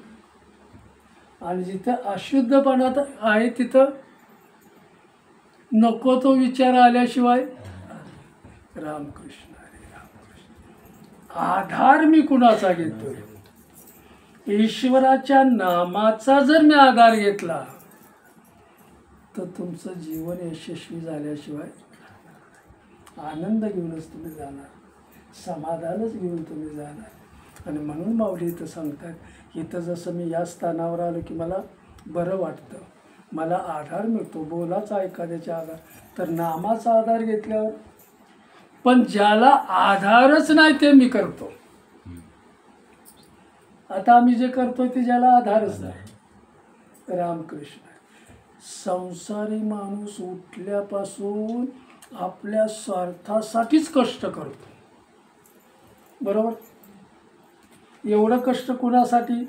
आणि जिथं अशुद्धपणा आहे तिथं नको तो विचार आल्याशिवाय. रामकृष्ण हरे रामकृष्ण. आधार मी कुणाचा घेतोय? ईश्वराच्या नामाचा जर मी आधार घेतला तर तुमचं जीवन यशस्वी झाल्याशिवाय आनंद घेऊनच तुम्ही जाणार, समाधानच घेऊन तुम्ही जाणार. आणि म्हणून माऊली इथं सांगतात, इथं जसं मी या स्थानावर आलो की मला बरं वाटतं, मला आधार मिळतो. बोलाचा एखाद्याचा आधार, तर नामाचा आधार घेतल्यावर. पण ज्याला आधारच नाही ते मी करतो. आता आम्ही जे करतोय ते ज्याला आधारच नाही. रामकृष्ण. संसारी माणूस उठल्यापासून आपल्या स्वार्थासाठीच कष्ट करतो. बरोबर? एवढं कष्ट कुणासाठी?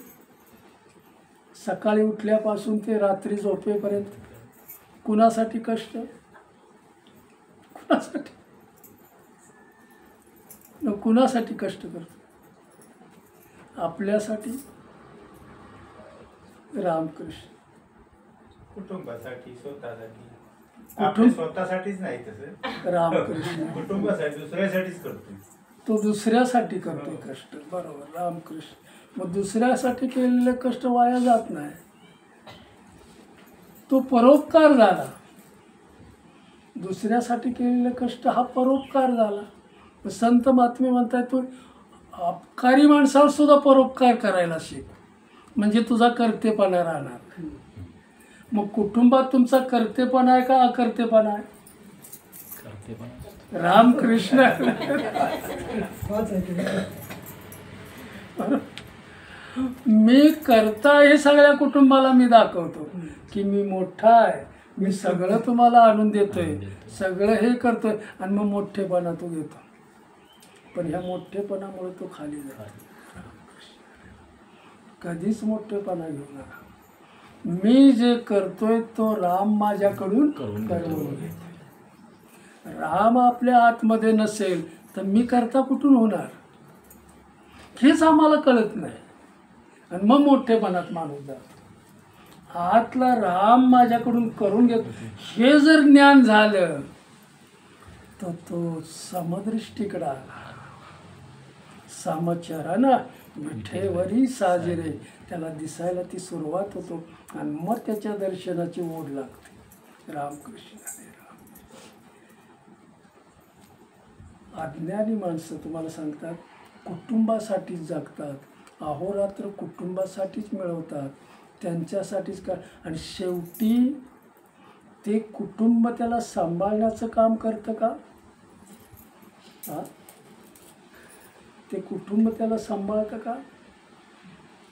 सकाळी उठल्यापासून ते रात्री झोपेपर्यंत कुणासाठी कष्ट? कुणासाठी? कुणासाठी कष्ट करतो? आपल्यासाठी. रामकृष्ण. कुटुंबासाठी, स्वतःसाठी. आपल्या स्वतःसाठीच नाही तसं. रामकृष्ण. कुटुंबासाठी, दुसऱ्यासाठीच करतो. तो दुसऱ्यासाठी करतोय कष्ट. बरोबर. रामकृष्ण. मग दुसऱ्यासाठी केलेले कष्ट वाया जात नाही. तो परोपकार झाला. दुसऱ्यासाठी केलेले कष्ट हा परोपकार झाला. संत महात्मे म्हणताय तू अपकारी माणसावर सुद्धा परोपकार करायला शिक, म्हणजे तुझा कर्तेपणा राहणार. मग कुटुंबात तुमचा कर्तेपणा आहे का अकर्तेपणा आहे? रामकृष्ण. मी करता हे सगळ्या कुटुंबाला मी दाखवतो की मी मोठा आहे, मी सगळं तुम्हाला आणून देतोय, सगळं हे करतोय, आणि मग मोठेपणा तो घेतो. पण ह्या मोठेपणामुळे तो खाली जातो. कधीच मोठेपणा घेऊ नका. मी जे करतोय तो राम माझ्याकडून करून करून घेतोय. राम आपल्या आतमध्ये नसेल तर मी करता कुठून होणार, हेच आम्हाला कळत नाही. आणि मग मोठेपणात माणूस जातो. आतला राम माझ्याकडून करून घेतो हे जर ज्ञान झालं तर तो समदृष्टीकडे आला. समचरण विठेवरी साजिरे, त्याला दिसायला ती सुरुवात होतो आणि मग त्याच्या दर्शनाची ओढ लागते. रामकृष्ण हरी राम. अज्ञानी माणसं तुम्हाला सांगतात कुटुंबासाठीच जगतात, अहोरात्र कुटुंबासाठीच मिळवतात, त्यांच्यासाठीच का, आणि शेवटी ते कुटुंब त्याला सांभाळण्याचं काम करतं का? हा, ते कुटुंब त्याला सांभाळतं का?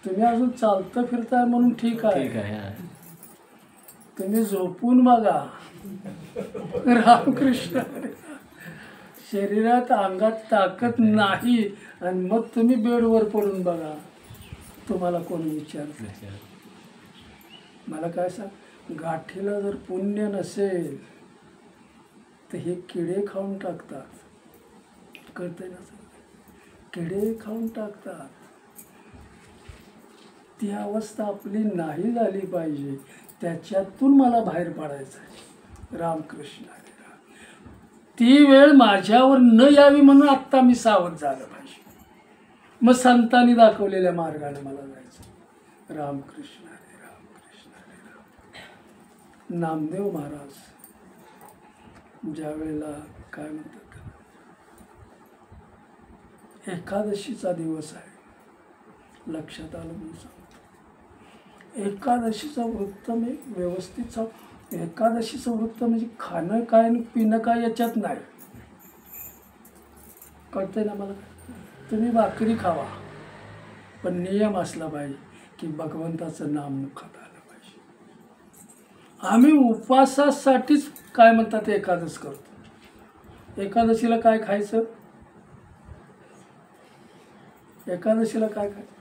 तुम्ही अजून चालतं फिरताय म्हणून ठीक ठीक आहे, आहे. तुम्ही झोपून बघा. रामकृष्ण. शरीरात अंगात ताकद नाही आणि मग तुम्ही बेडवर पडून बघा, तुम्हाला कोणी विचारतं? मला काय सांग, गाठीला जर पुण्य नसेल तर हे किडे खाऊन टाकतात. कळतंय ना? किडे खाऊन टाकतात. ती अवस्था आपली नाही झाली पाहिजे, त्याच्यातून मला बाहेर पडायचं आहे. रामकृष्ण हरी राम. ती वेळ माझ्यावर न यावी म्हणून आत्ता मी सावध झालं पाहिजे. मग संतांनी दाखवलेल्या मार्गाने मला जायचं. रामकृष्ण हरी राम. कृष्ण हरी राम. नामदेव महाराज ज्या वेळेला काय म्हणतात, एकादशीचा दिवस आहे, लक्षात आलं म्हणून सांगतो. एकादशीचं वृत्त मी व्यवस्थित सांग. एकादशीचं वृत्त म्हणजे खाणं काय आणि पिणं काय याच्यात नाही. कळतंय ना मला? तुम्ही भाकरी खावा, पण नियम असला पाहिजे की भगवंताचं नाम मुखात आलं पाहिजे. आम्ही उपवासासाठीच काय म्हणतात एकादश करतो. एकादशीला काय खायचं? एकादशीला काय खायचं?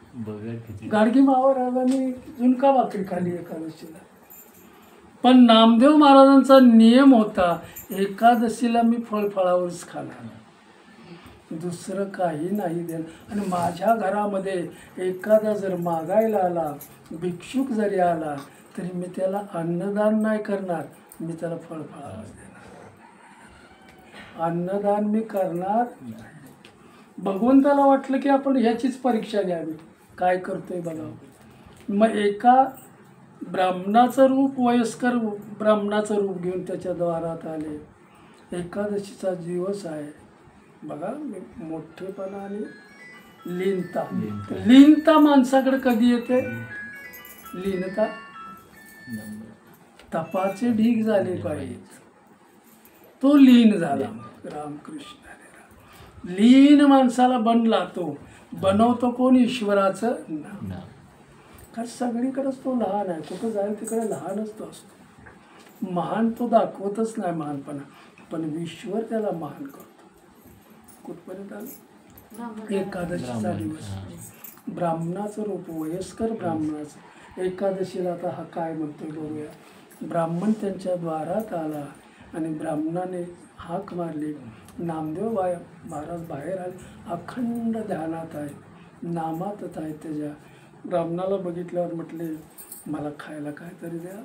गाडगी महाराजांनी झुणका भाकरी खाली एकादशीला. पण नामदेव महाराजांचा नियम होता एकादशीला मी फळफळावरच खाणार, दुसरं काही नाही देणार. आणि माझ्या घरामध्ये एखादा जर मागायला आला, भिक्षुक जरी आला, तरी मी त्याला अन्नदान नाही करणार, मी त्याला फळफळावरच देणार. अन्नदान मी करणार नाही. भगवंताला वाटलं की आपण ह्याचीच परीक्षा घ्यावी, काय करतोय बघावं. मग एका ब्राह्मणाचं रूप, वयस्कर ब्राह्मणाचं रूप घेऊन त्याच्या द्वारात आले. एकादशीचा दिवस आहे बघा. मोठेपणा आणि लीनता. लीनता माणसाकडे कधी येते? लीनता तपाचे ढीग झाले पाहिजेत, तो लीन झाला. रामकृष्ण हरी राम. लीन माणसाला बनला, तो बनवतो कोण? ईश्वराचं नाम. कारण सगळीकडेच तो लहान आहे, कुठं जाईल तिकडे लहानच तो असतो. महान तो दाखवतच नाही महानपणा, पण ईश्वर त्याला महान करतो. कुठपर्यंत आलं? एकादशीचा दिवस, ब्राह्मणाचं रूप, वयस्कर ब्राह्मणाचं. एकादशीला आता हा काय म्हणतोय बघूया. ब्राह्मण त्यांच्या द्वारात आला आणि ब्राह्मणाने हाक मारली. नामदेव महाराज बाहेर आले, अखंड ध्यानात आहे, नामातच आहे त्याच्या. ब्राह्मणाला बघितल्यावर म्हटले मला खायला काहीतरी द्या.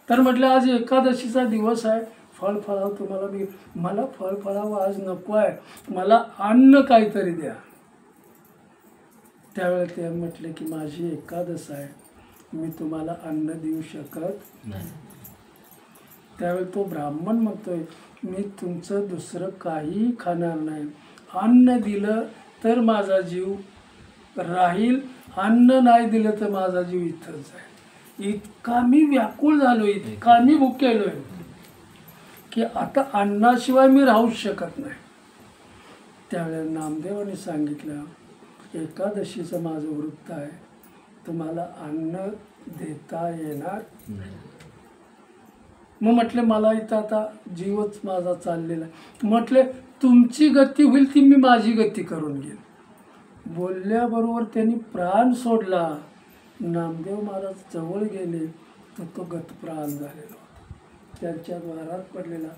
तर म्हटलं आज एकादशीचा दिवस आहे, फळ फळावं तुम्हाला मी. मला फळ फळावं आज नको आहे, मला अन्न काहीतरी द्या. त्यावेळेला ते म्हटले की माझी एकादश आहे, मी तुम्हाला अन्न देऊ शकत नाही. त्यावेळी तो ब्राह्मण म्हणतोय मी तुमचं दुसरं काही खाणार नाही, अन्न दिलं तर माझा जीव राहील, अन्न नाही दिलं तर माझा जीव इथंच आहे. इतका मी व्याकुळ झालो, इतका मी भुकेलोय की आता अन्नाशिवाय मी राहूच शकत नाही. त्यावेळेला नामदेवाने सांगितलं एकादशीचं माझं वृत्त आहे, तुम्हाला अन्न देता येणार नाही. मग म्हटले मला इथं आता जीवच माझा चाललेला आहे. म्हटले तुमची गती होईल ती मी माझी गती करून घेईन. बोलल्याबरोबर त्यांनी प्राण सोडला नामदेव महाराज जवळ गेले तर तो गतप्राण झालेला होता. त्यांच्या द्वारात पडलेला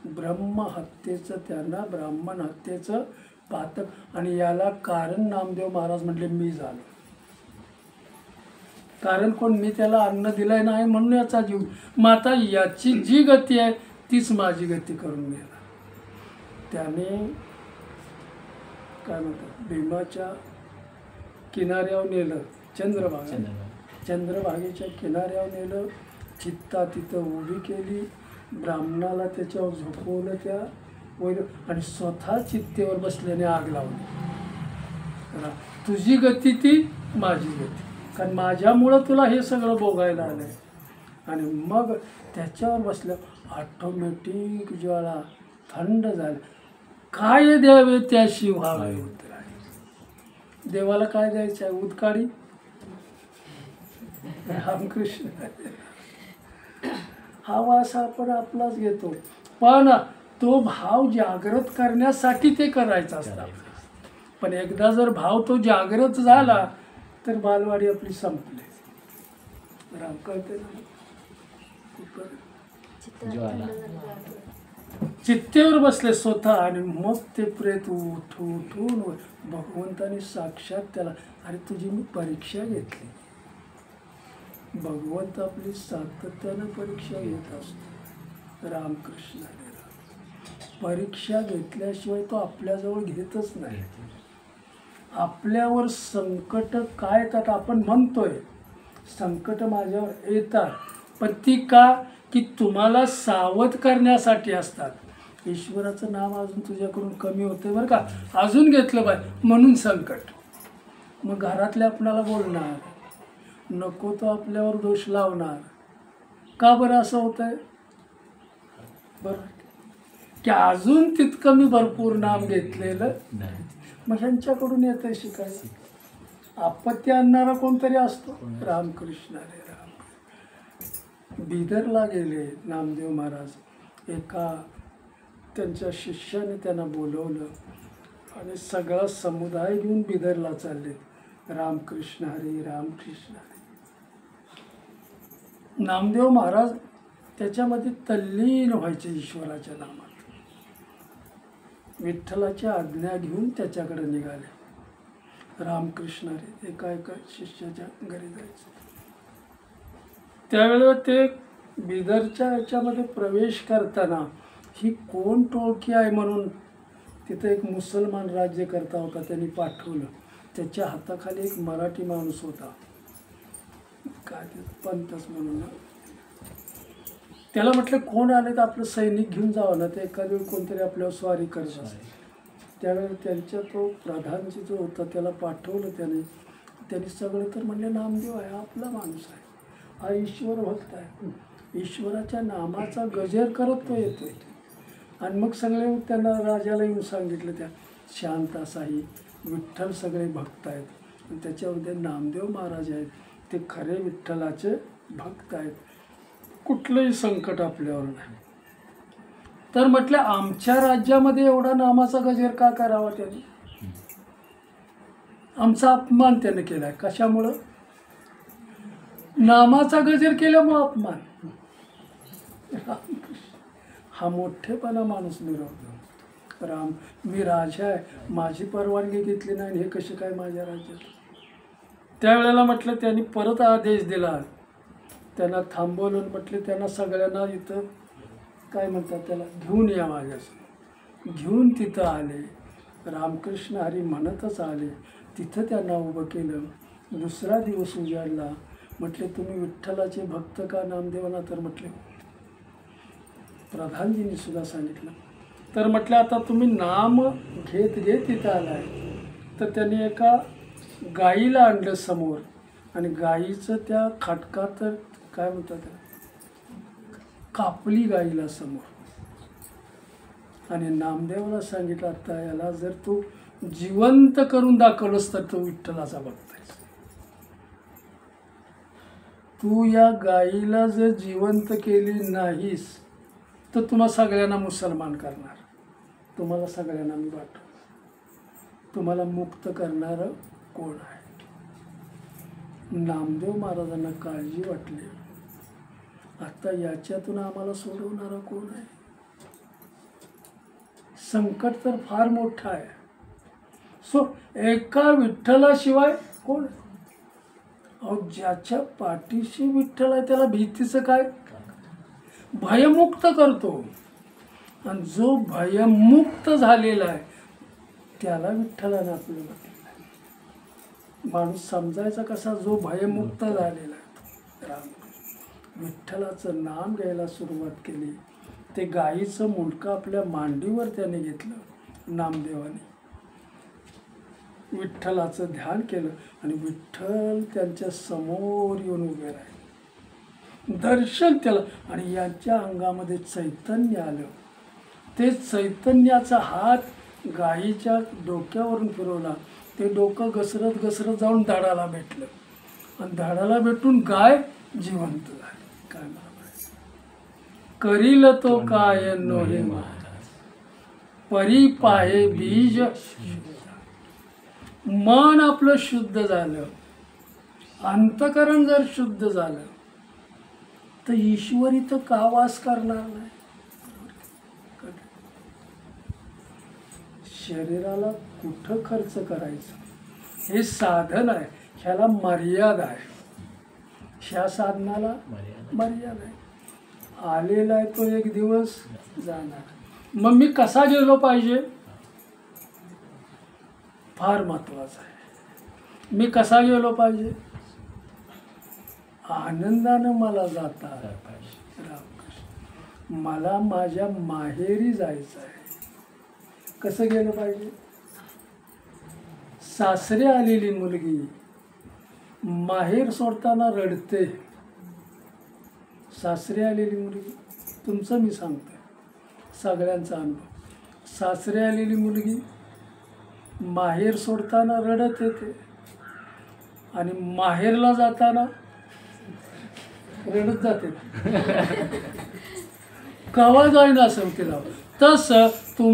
ब्रह्महत्येचं, त्यांना ब्राह्मण हत्येचं पातक, आणि याला कारण नामदेव महाराज म्हटले मी झालो. कारण कोण? मी त्याला अन्न दिलंय नाही म्हणून याचा जीव. मग आता याची जी गती आहे तीच माझी गती करून गेला. त्याने काय म्हणतात, भीमाच्या किनाऱ्यावर नेलं, चंद्रभागेच्या किनाऱ्यावर नेलं, चित्ता तिथं उभी केली, ब्राह्मणाला त्याच्यावर झोपवलं त्या वैर, आणि स्वतः चित्तेवर बसल्याने आग लावली. तुझी गती ती माझी गती, कारण माझ्यामुळं तुला हे सगळं भोगायला आलं आहे. आणि मग त्याच्यावर बसलं, ऑटोमॅटिक ज्वाळा थंड झालं. काय द्यावे त्याशी व्हावे उतरावे. देवाला काय द्यायचं आहे? उदकाळी. रामकृष्ण. हा वास आपण आपलाच घेतो, पण तो भाव जागृत करण्यासाठी ते करायचं असतं. पण एकदा जर भाव तो जागृत झाला तर बालवाडी आपली संपली. राम कळते ना. चित्तेवर बसले स्वतः, आणि मग ते प्रेत उठून भगवंताने साक्षात त्याला, अरे तुझी मी परीक्षा घेतली. भगवंत आपली सातत्यानं परीक्षा घेत असतो. रामकृष्ण हरी राम. परीक्षा घेतल्याशिवाय तो आपल्याजवळ घेतच नाही. आपल्यावर संकट काय येतात, आपण म्हणतोय संकट माझ्यावर येतात, पण ती का? की तुम्हाला सावध करण्यासाठी असतात. ईश्वराचं नाव अजून तुझ्याकडून कमी होते बरं का, अजून घेतलं पाहिजे म्हणून संकट. मग घरातले आपणाला बोलणार, नको तो आपल्यावर दोष लावणार. का बरं असं होत आहे? बरं की अजून तितकं मी भरपूर नाम घेतलेलं नाही. मग ह्यांच्याकडून येतं शिकायचं. आपत्ती आणणारा कोणतरी असतो. रामकृष्ण हरी राम. बिदरला गेले नामदेव महाराज. एका त्यांच्या शिष्याने त्यांना बोलवलं आणि सगळा समुदाय घेऊन बिदरला चालले. रामकृष्ण हरी रामकृष्ण हरी. नामदेव महाराज त्याच्यामध्ये तल्लीन व्हायचे ईश्वराच्या नामात. विठ्ठलाची आज्ञा घेऊन त्याच्याकडे निघाले. रामकृष्ण हरी. एका शिष्याच्या घरी जायचं. त्यावेळेला ते बिदरच्या याच्यामध्ये प्रवेश करताना ही कोण टोळकी आहे म्हणून तिथं एक मुसलमान राज्यकर्ता होता, त्यांनी पाठवलं. त्याच्या हाताखाली एक मराठी माणूस होता, काय ते पंतच म्हणून. त्याला म्हटलं कोण आले तर आपलं सैनिक घेऊन जावं ना, ते एखाद्या वेळी कोणतरी आपल्यावर स्वारी करत असते. त्यावेळेला त्यांच्या तो प्रधानची जो होता त्याला पाठवलं त्याने. त्यांनी सगळं तर म्हणले नामदेव आहे, आपला माणूस आहे, हा ईश्वर भक्त आहे, ईश्वराच्या नामाचा गजर करत तो येतोय. आणि मग सगळे त्यांना राजाला येऊन सांगितलं, त्या शांत असाही विठ्ठल सगळे भक्त आहेत, आणि त्याच्यामध्ये नामदेव महाराज आहेत, ते खरे विठ्ठलाचे भक्त आहेत, कुठलंही संकट आपल्यावर नाही. तर म्हटलं आमच्या राज्यामध्ये एवढा नामाचा गजर का करावा त्यांनी? आमचा अपमान त्याने केलाय. कशामुळं? नामाचा गजर केल्यामुळं अपमान. हा मोठेपणा माणूस मिरवतो. राम मी राजा आहे, माझी परवानगी घेतली नाही, हे कसे काय माझ्या राज्यात? त्यावेळेला म्हटलं त्यांनी परत आदेश दिला, त्यांना थांबवलं. म्हटले त्यांना सगळ्यांना इथं काय म्हणतात त्याला घेऊन या माझ्यासमोर. घेऊन तिथं आले. रामकृष्ण हरी म्हणतच आले. तिथं त्यांना उभं केलं. दुसरा दिवस उजाडला. म्हटले तुम्ही विठ्ठलाचे भक्त का नामदेवांना? तर म्हटले प्रधानजींनी सुद्धा सांगितलं. तर म्हटलं आता तुम्ही नाम घेत घेत तिथं आलाय. तर त्यांनी एका गाईला आणलं समोर, आणि गाईचं त्या खाटकात काय म्हणतात त्याला कापली गाईला समोर. आणि नामदेवाला सांगितलं आता याला जर तू जिवंत करून दाखवलंस तर तो विठ्ठलाचा भक्त आहेस. तू या गाईला जर जिवंत केली नाहीस तर तुम्हा सगळ्यांना मुसलमान करणार, तुम्हाला सगळ्यांना मी वाटतो. तुम्हाला मुक्त करणारं कोण आहे? नामदेव महाराजांना काळजी वाटली, आता याच्यातून आम्हाला सोडवणारा कोण आहे? संकट तर फार मोठं आहे. सो एका विठ्ठलाशिवाय कोण? अहो, ज्याच्या पाठीशी विठ्ठल आहे त्याला भीतीचं काय? भयमुक्त करतो. आणि जो भयमुक्त झालेला आहे त्याला विठ्ठलानं आपलं म्हटलेलं आहे. माणूस समजायचा कसा? जो भयमुक्त झालेला आहे. राम विठ्ठलाचं नाम घ्यायला सुरुवात केली. ते गाईचं मुंडकं आपल्या मांडीवर त्याने घेतलं नामदेवाने, विठ्ठलाचं ध्यान केलं आणि विठ्ठल त्यांच्या समोर येऊन उभे राहिले. दर्शन केलं आणि यांच्या अंगामध्ये चैतन्य आलं. ते चैतन्याचा हात गायीच्या डोक्यावरून फिरवला. ते डोकं घसरत घसरत जाऊन धडाला भेटलं आणि धडाला भेटून गाय जिवंत झाली. काय मला म्हणायचं? करील तो काय नोहे महाराज, परी पाहे बीज. मन आपलं शुद्ध झालं, अंतकरण जर शुद्ध झालं तर ईश्वर इथं का वास करणार नाही? शरीराला कुठं खर्च करायचं हे साधन आहे, ह्याला मर्यादा आहे. ह्या साधनाला मर्यादा आहे. आलेला आहे तो एक दिवस जाणार. मग मी कसा गेलो पाहिजे? फार महत्वाचं आहे. मी कसा गेलो पाहिजे? आनंदानं मला जाता आलं पाहिजे. रामकृष्ण, मला माझ्या माहेरी जायचं आहे. कसं गेलं पाहिजे? सासरे आलेली मुलगी माहेर सोडताना रडते. सासरे आलेली मुलगी, तुमचं मी सांगते, सगळ्यांचा अनुभव. सासरे आलेली मुलगी माहेर सोडताना रडत येते आणि माहेरला जाताना रडत जाते. कवा जाईन असं तिला. तसं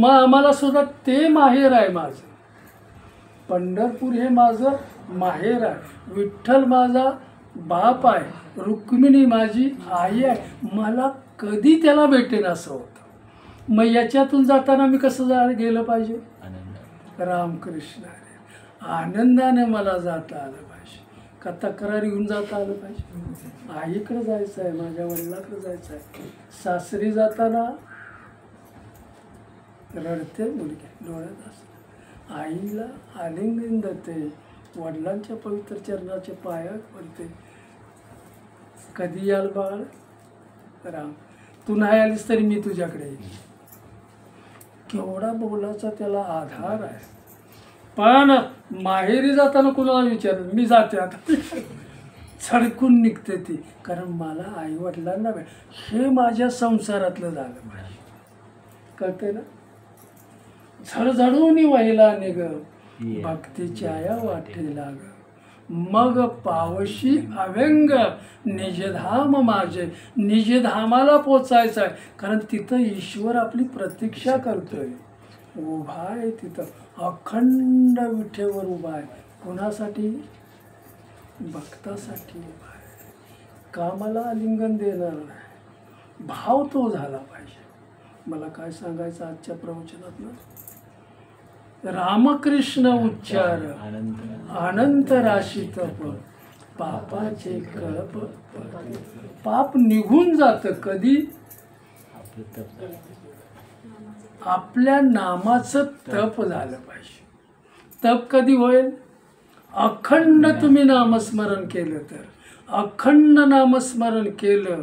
आम्हाला सुद्धा ते माहेर आहे माझं. पंढरपूर हे माझं माहेर आहे. विठ्ठल माझा बाप आहे, रुक्मिणी माझी आई आहे. मला कधी त्याला भेटेन असं होतं. मग याच्यातून जाताना मी कसं गेलं पाहिजे? रामकृष्ण हरी, आनंदाने मला जाता आलं पाहिजे. का तक्रारी घेऊन जाता आलं पाहिजे? आईकडे जायचं आहे, माझ्या वडिलाकडे जायचं आहे. सासरी जाताना रडते मुलगी, डोळ्यात असते. आईला आलिंगन देते, वडिलांच्या पवित्र चरणाच्या पायात पडते. कधी याल बाळ? राम, तू नाही आलीस तरी मी तुझ्याकडे येईल. केवढा बोलाचा त्याला आधार आहे. पण माहेरी जाताना कुणाला विचारलं, मी जाते आता. छडकून निघते ती, कारण मला आई वडिलांना हे माझ्या संसारातलं झालं पाहिजे. कळते ना? झडझडून व्हायला निघ भक्तीच्या या वाटे लाग, मग पावशी अव्यंग निजधाम माझे. निजधामाला पोचायचं आहे, कारण तिथं ईश्वर आपली प्रतीक्षा करतोय. उभा आहे तिथं, अखंड विठेवर उभा आहे. कोणासाठी? भक्तासाठी उभा आहे. कामाला आलिंगन देणार नाही. भाव तो झाला पाहिजे. मला काय सांगायचं आजच्या प्रवचनात ना? रामकृष्ण उच्चार अनंत राशी तप, पापाचे कळप. पाप निघून जातं कधी? आपल्या नामाचं तप झालं पाहिजे. तप कधी होईल? अखंड तुम्ही नामस्मरण केलं तर, अखंड नामस्मरण केलं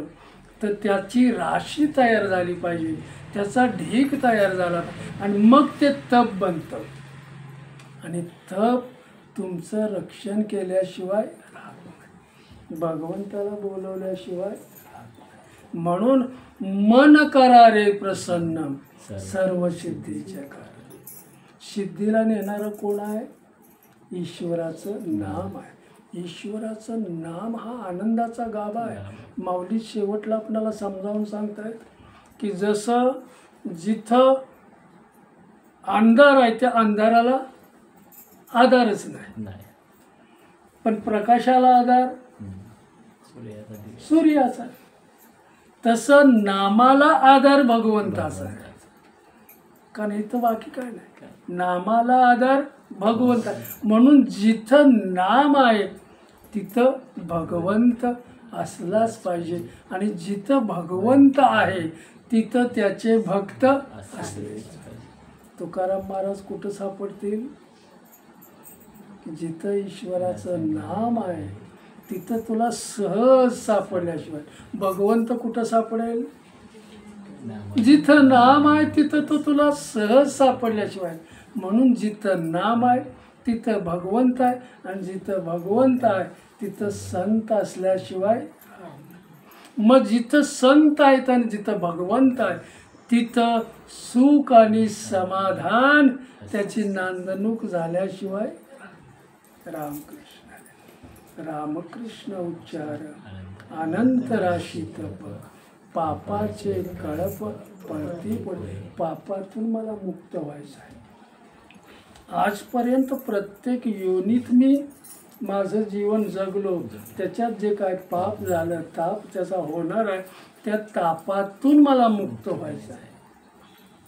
तर त्याची राशी तयार झाली पाहिजे, त्याचा ढीग तयार झाला आणि मग ते तप बनतं. आणि तप तुमचं रक्षण केल्याशिवाय राहत नाही, भगवंताला बोलवल्याशिवाय राहत नाही. म्हणून मन करा रे प्रसन्न, सर्व सिद्धीच्या कारण. सिद्धीला नेणारं कोण आहे? ईश्वराचं नाम आहे. ईश्वराचं नाम हा आनंदाचा गाभा आहे. माऊली शेवटला आपल्याला समजावून सांगतायत की जसं जिथं अंधार आहे त्या अंधाराला आधारच नाही. पण प्रकाशाला आधार सूर्याचा दिवस. सूर्याचा. तसं नामाला आधार भगवंताचा आहे. कारण इथं बाकी काय नाही, नामाला आधार भगवंत आहे. म्हणून जिथं नाम आहे तिथं भगवंत असलाच पाहिजे, आणि जिथं भगवंत आहे तिथं त्याचे भक्त असलेच पाहिजे. तुकाराम महाराज कुठं सापडतील? जिथं ईश्वराचं नाम आहे तिथं तुला सहज सापडल्याशिवाय भगवंत कुठं सापडेल? जिथं नाम आहे तिथं तो तुला सहज सापडल्याशिवाय. म्हणून जिथं नाम आहे तिथं भगवंत आहे, आणि जिथं भगवंत आहे तिथं संत असल्याशिवाय. मग जिथं संत आहेत आणि जिथं भगवंत आहे तिथं सुख आणि समाधान त्याची नांदणूक झाल्याशिवाय. रामकृष्ण रामकृष्ण उच्चार अनंत राशी तप, पापाचे कळप पळती पडे. पापातून मला मुक्त व्हायचं आहे. आजपर्यंत प्रत्येक योनीत मी माझं जीवन जगलो, त्याच्यात जे काय पाप झालं, ताप त्याचा होणार आहे, त्या तापातून मला मुक्त व्हायचं आहे.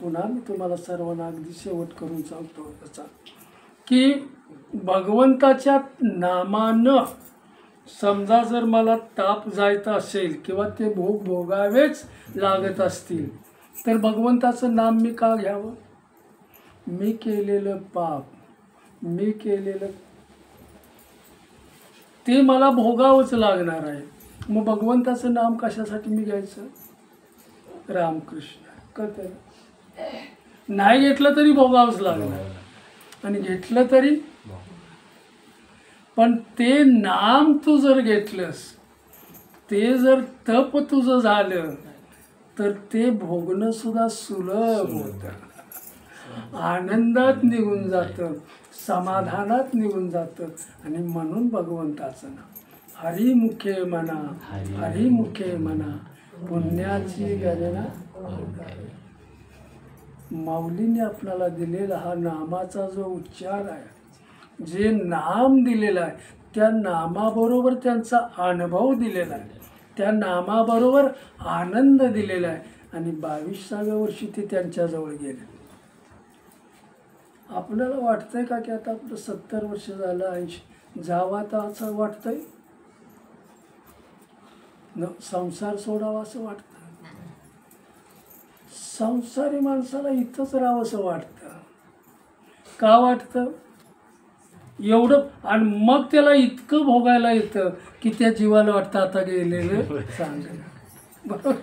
पुन्हा मी तुम्हाला सर्वांना अगदी शेवट करून सांगतो त्याचा, की भगवंताच्या नामानं समजा जर मला ताप जायचं असेल किंवा ते भोग भोगावेच लागत असतील तर भगवंताचं नाम मी का घ्यावं? मी केलेलं पाप, मी केलेलं ते मला भोगावंच लागणार आहे. मग भगवंताचं नाम कशासाठी मी घ्यायचं? रामकृष्ण कळतं. नाही घेतलं तरी भोगावंच लागणार, आणि घेतलं तरी. पण ते नाम तू जर घेतलंस, ते जर तप तुझं झालं तर ते भोगणं सुद्धा सुलभ होतं, आनंदात निघून जातं, समाधानात निघून जातं. आणि म्हणून भगवंताचं नाम हरिमुखे म्हणा, हरिमुखे म्हणा, पुण्याची गणना. माऊलीने आपल्याला दिलेला हा नामाचा जो उच्चार आहे, जे नाम दिलेलं आहे त्या नामाबरोबर त्यांचा अनुभव दिलेला आहे, त्या नामाबरोबर आनंद दिलेला आहे. आणि 22व्या वर्षी ते त्यांच्याजवळ गेले. आपल्याला वाटतंय का की आता आपलं 70 वर्ष झालं, 80 जावं आता असं वाटतंय? संसार सोडावा असं वाटतं. संसारी माणसाला इथंच राहावं असं वाटतं. का वाटतं? एवढं. आणि मग त्याला इतकं भोगायला येतं की त्या जीवाला वाटतं आता गेलेलं चांगलं. बरोबर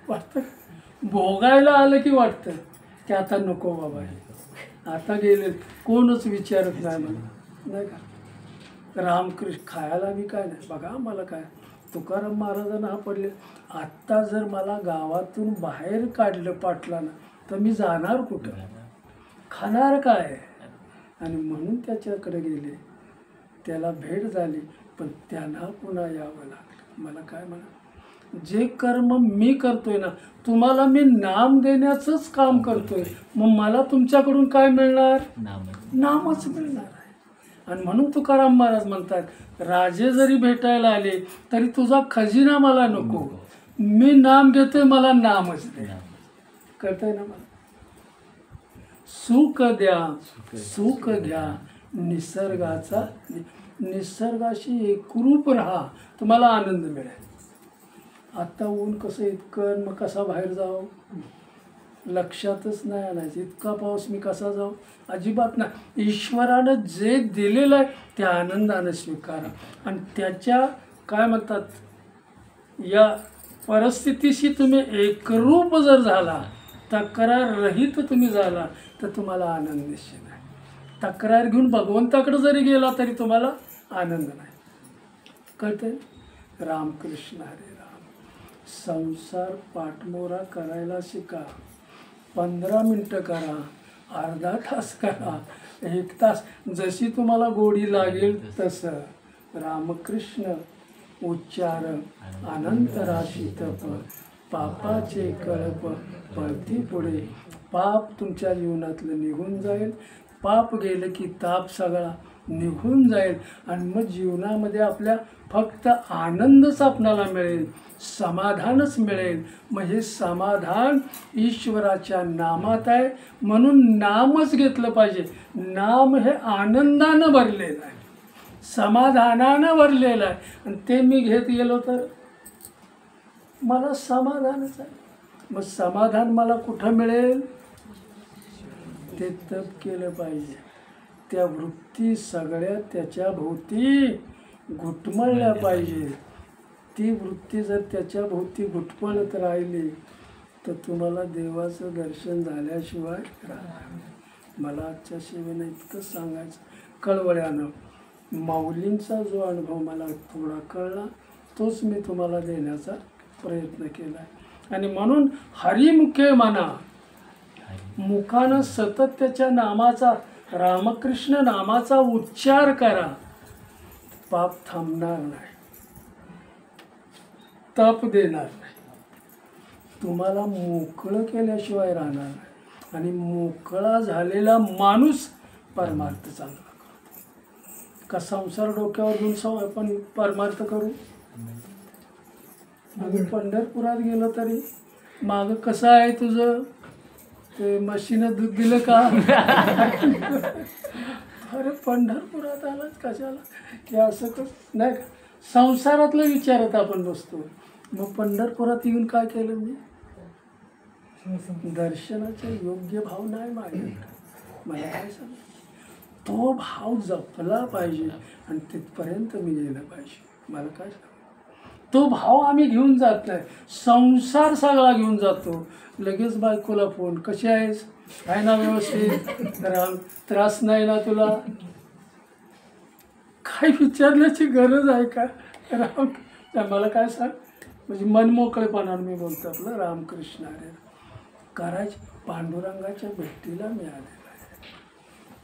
वाटतं? भोगायला आलं की वाटतं की आता नको बाबा, आता गेले, कोणच विचारत नाही मला, नाही का? रामकृष्ण खायला बी काय नाही. बघा मला काय, तुकाराम महाराजांना हा पडले, आत्ता जर मला गावातून बाहेर काढलं पाटलानं तर मी जाणार कुठं, खाणार काय? आणि म्हणून त्याच्याकडे गेले, त्याला भेट झाली, पण त्यांना पुन्हा यावं लागलं. मला काय म्हणा, जे कर्म मी करतोय ना, तुम्हाला मी नाम देण्याचंच काम करतोय, मग मला तुमच्याकडून काय मिळणार? नामच मिळणार आहे. आणि म्हणून तुकाराम महाराज म्हणतात, राजे जरी भेटायला आले तरी तुझा खजिना मला नको, मी नाम घेतोय, मला नामच दे. कळतंय ना मला? सुख द्या, सुख द्या निसर्गाचा, निसर्गाशी एकरूप राहा, तुम्हाला आनंद मिळेल. आता ऊन कसं इतकं, मग कसा बाहेर जावं लक्षातच नाही आणायचं. इतका पाऊस मी कसा जाऊ? अजिबात नाही. ईश्वरानं जे दिलेलं आहे ते आनंदानं स्वीकारा. आणि त्याच्या काय म्हणतात, या परिस्थितीशी तुम्ही एकरूप जर झाला, तक्रार रहित तुम्ही झाला तर तुम्हाला आनंद निश्चित आहे. तक्रार घेऊन भगवंताकडे जरी गेला तरी तुम्हाला आनंद नाही. कळते? रामकृष्ण हरे राम. संसार पाठमोरा करायला शिका. 15 मिनटं करा, अर्धा तास करा, 1 तास, जशी तुम्हाला गोडी लागेल तसं. रामकृष्ण उच्चार अनंत राशी तप, पापाचे कळप पळती पुढे. पाप तुमच्या जीवनातलं निघून जाईल. पाप गेलं की ताप सगळा निघून जाईल आणि मग जीवनामध्ये आपल्या फक्त आनंदच आपणाला मिळेल, समाधानच मिळेल. मग हे समाधान ईश्वराच्या नामात आहे, म्हणून नामच घेतलं पाहिजे. नाम हे आनंदानं भरलेलं आहे, समाधानानं भरलेलं आहे. आणि ते मी घेत गेलो तर मला समाधानच आहे. मग समाधान मला कुठं मिळेल? ते तप केलं पाहिजे. त्या वृत्ती सगळ्या त्याच्या भोवती घुटमळल्या पाहिजे. ती वृत्ती जर त्याच्या भोवती घुटमळत राहिली तर तुम्हाला देवाचं दर्शन झाल्याशिवाय राहणार नाही. मला आजच्या सेवेनं इतकं सांगायचं, कळवळ्यानं माऊलींचा जो अनुभव मला थोडा कळला तोच मी तुम्हाला देण्याचा प्रयत्न केला आहे. आणि म्हणून हरिमुखे म्हणा, मुखानं सतत त्याच्या नामाचा, रामकृष्ण नामाचा उच्चार करा. पाप थांबणार नाही, तप देणार नाही, तुम्हाला मोकळं केल्याशिवाय राहणार नाही. आणि मोकळा झालेला माणूस परमार्थ चांगला करतो. का संसार डोक्यावर घेऊन आपण परमार्थ करू? आम्ही पंढरपुरात गेलो तरी मागं कसं आहे तुझं, ते म्हशीनं दूध दिलं का? अरे पंढरपुरात आलाच कशाला, की असं कर नाही का? संसारातलं विचारत आपण बसतो. मग पंढरपुरात येऊन काय केलं मी? दर्शनाचा योग्य भाव नाही माझ्याकडे. मला काय सांग, तो भाव जपला पाहिजे आणि तिथपर्यंत मी गेलं पाहिजे. मला काय सांग, तो भाव आम्ही घेऊन जात नाही. संसार सगळा घेऊन जातो. लगेच बायकोला फोन, कशी आहेस, आहे ना व्यवस्थित, राम त्रास नाही ना तुला? काय विचारण्याची गरज आहे का? राम मला काय सांग, म्हणजे मन मोकळेपणाने मी बोलतो आपलं रामकृष्ण हरे करायची. पांडुरंगाच्या भेटीला मी आलेलो आहे.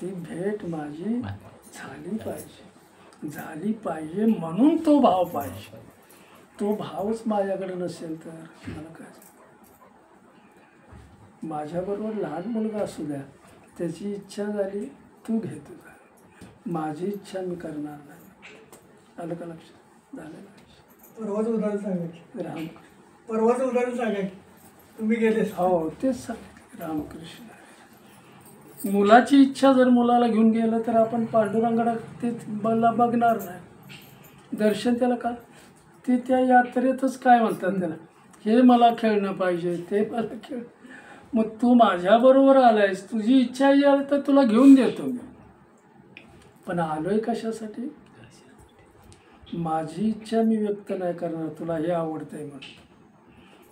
ती भेट माझी झाली पाहिजे म्हणून तो भाव पाहिजे. तो भावच माझ्याकडे नसेल तर मला काय, माझ्याबरोबर लहान मुलगा असू द्या, त्याची इच्छा झाली तू घे तुझा, माझी इच्छा मी करणार नाही. आलं का लक्षात? झालं ना? परवाचं उदाहरण सांगायचं, राम परवाचं उदाहरण सांगायचं, तुम्ही गेले. हो तेच सांगितलं, रामकृष्ण. मुलाची इच्छा जर मुलाला घेऊन गेलं तर आपण पांडुरंगाला ते बघणार नाही. दर्शन त्याला का, ते त्या यात्रेतच काय म्हणतात त्याला, हे मला खेळणं पाहिजे, ते मला खेळ. मग तू माझ्याबरोबर आलायस, तुझी इच्छा याल तर तुला घेऊन देतो मी. पण आलोय कशासाठी? माझी इच्छा मी व्यक्त नाही करणार, तुला हे आवडतंय म्हणून.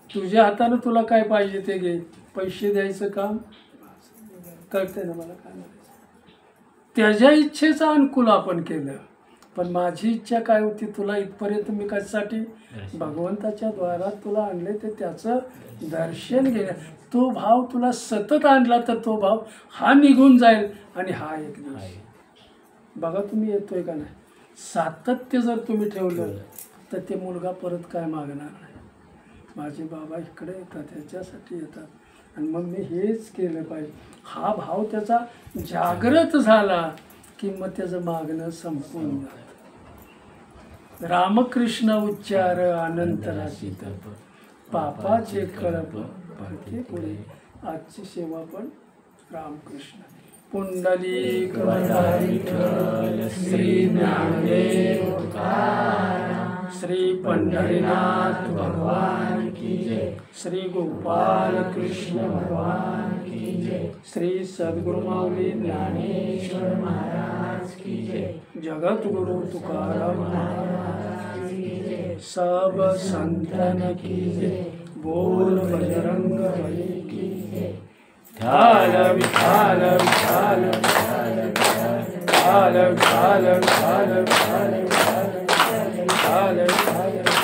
तुझ्या हातानं तुला काय पाहिजे ते घे, पैसे द्यायचं काम कळतंय ना मला काय म्हणायचं. त्याच्या इच्छेचं अनुकूल आपण केलं, पण माझी इच्छा काय होती, तुला इथपर्यंत मी कशासाठी भगवंताच्या द्वारात तुला आणले, ते त्याचं दर्शन घेण्या. तो भाव तुला सतत आणला तर तो भाव हा निघून जाईल आणि हा एक दिवस बघा तुम्ही येतोय का नाही. सातत्य जर तुम्ही ठेवलं तर ते मुलगा परत काय मागणार नाही. माझे बाबा इकडे येतात, ह्याच्यासाठी येतात, आणि मग मी हेच केलं पाहिजे. हा भाव त्याचा जागृत झाला की मग त्याचं मागणं संपून जातं. रामकृष्ण उच्चार अनंतराची तप, पापाचे कळप भरते पुढे. आजची सेवा पण रामकृष्ण. पुंडलिक विठ्ठल श्री ज्ञानदेव तुकाराम, श्री पंढरीनाथ भगवान की जय, श्री गोपाल कृष्ण भगवान की जय, श्री सद्गुरु माऊली ज्ञानेश्वर महाराज की जय, जगतगुरु तुकाराम महाराज की जय, सब संतन की जय, बोल बजरंग बली की जय. विठाल विठाल विठाल विठाल विठाल विठाल विठाल विठाल विठाल विठाल विठाल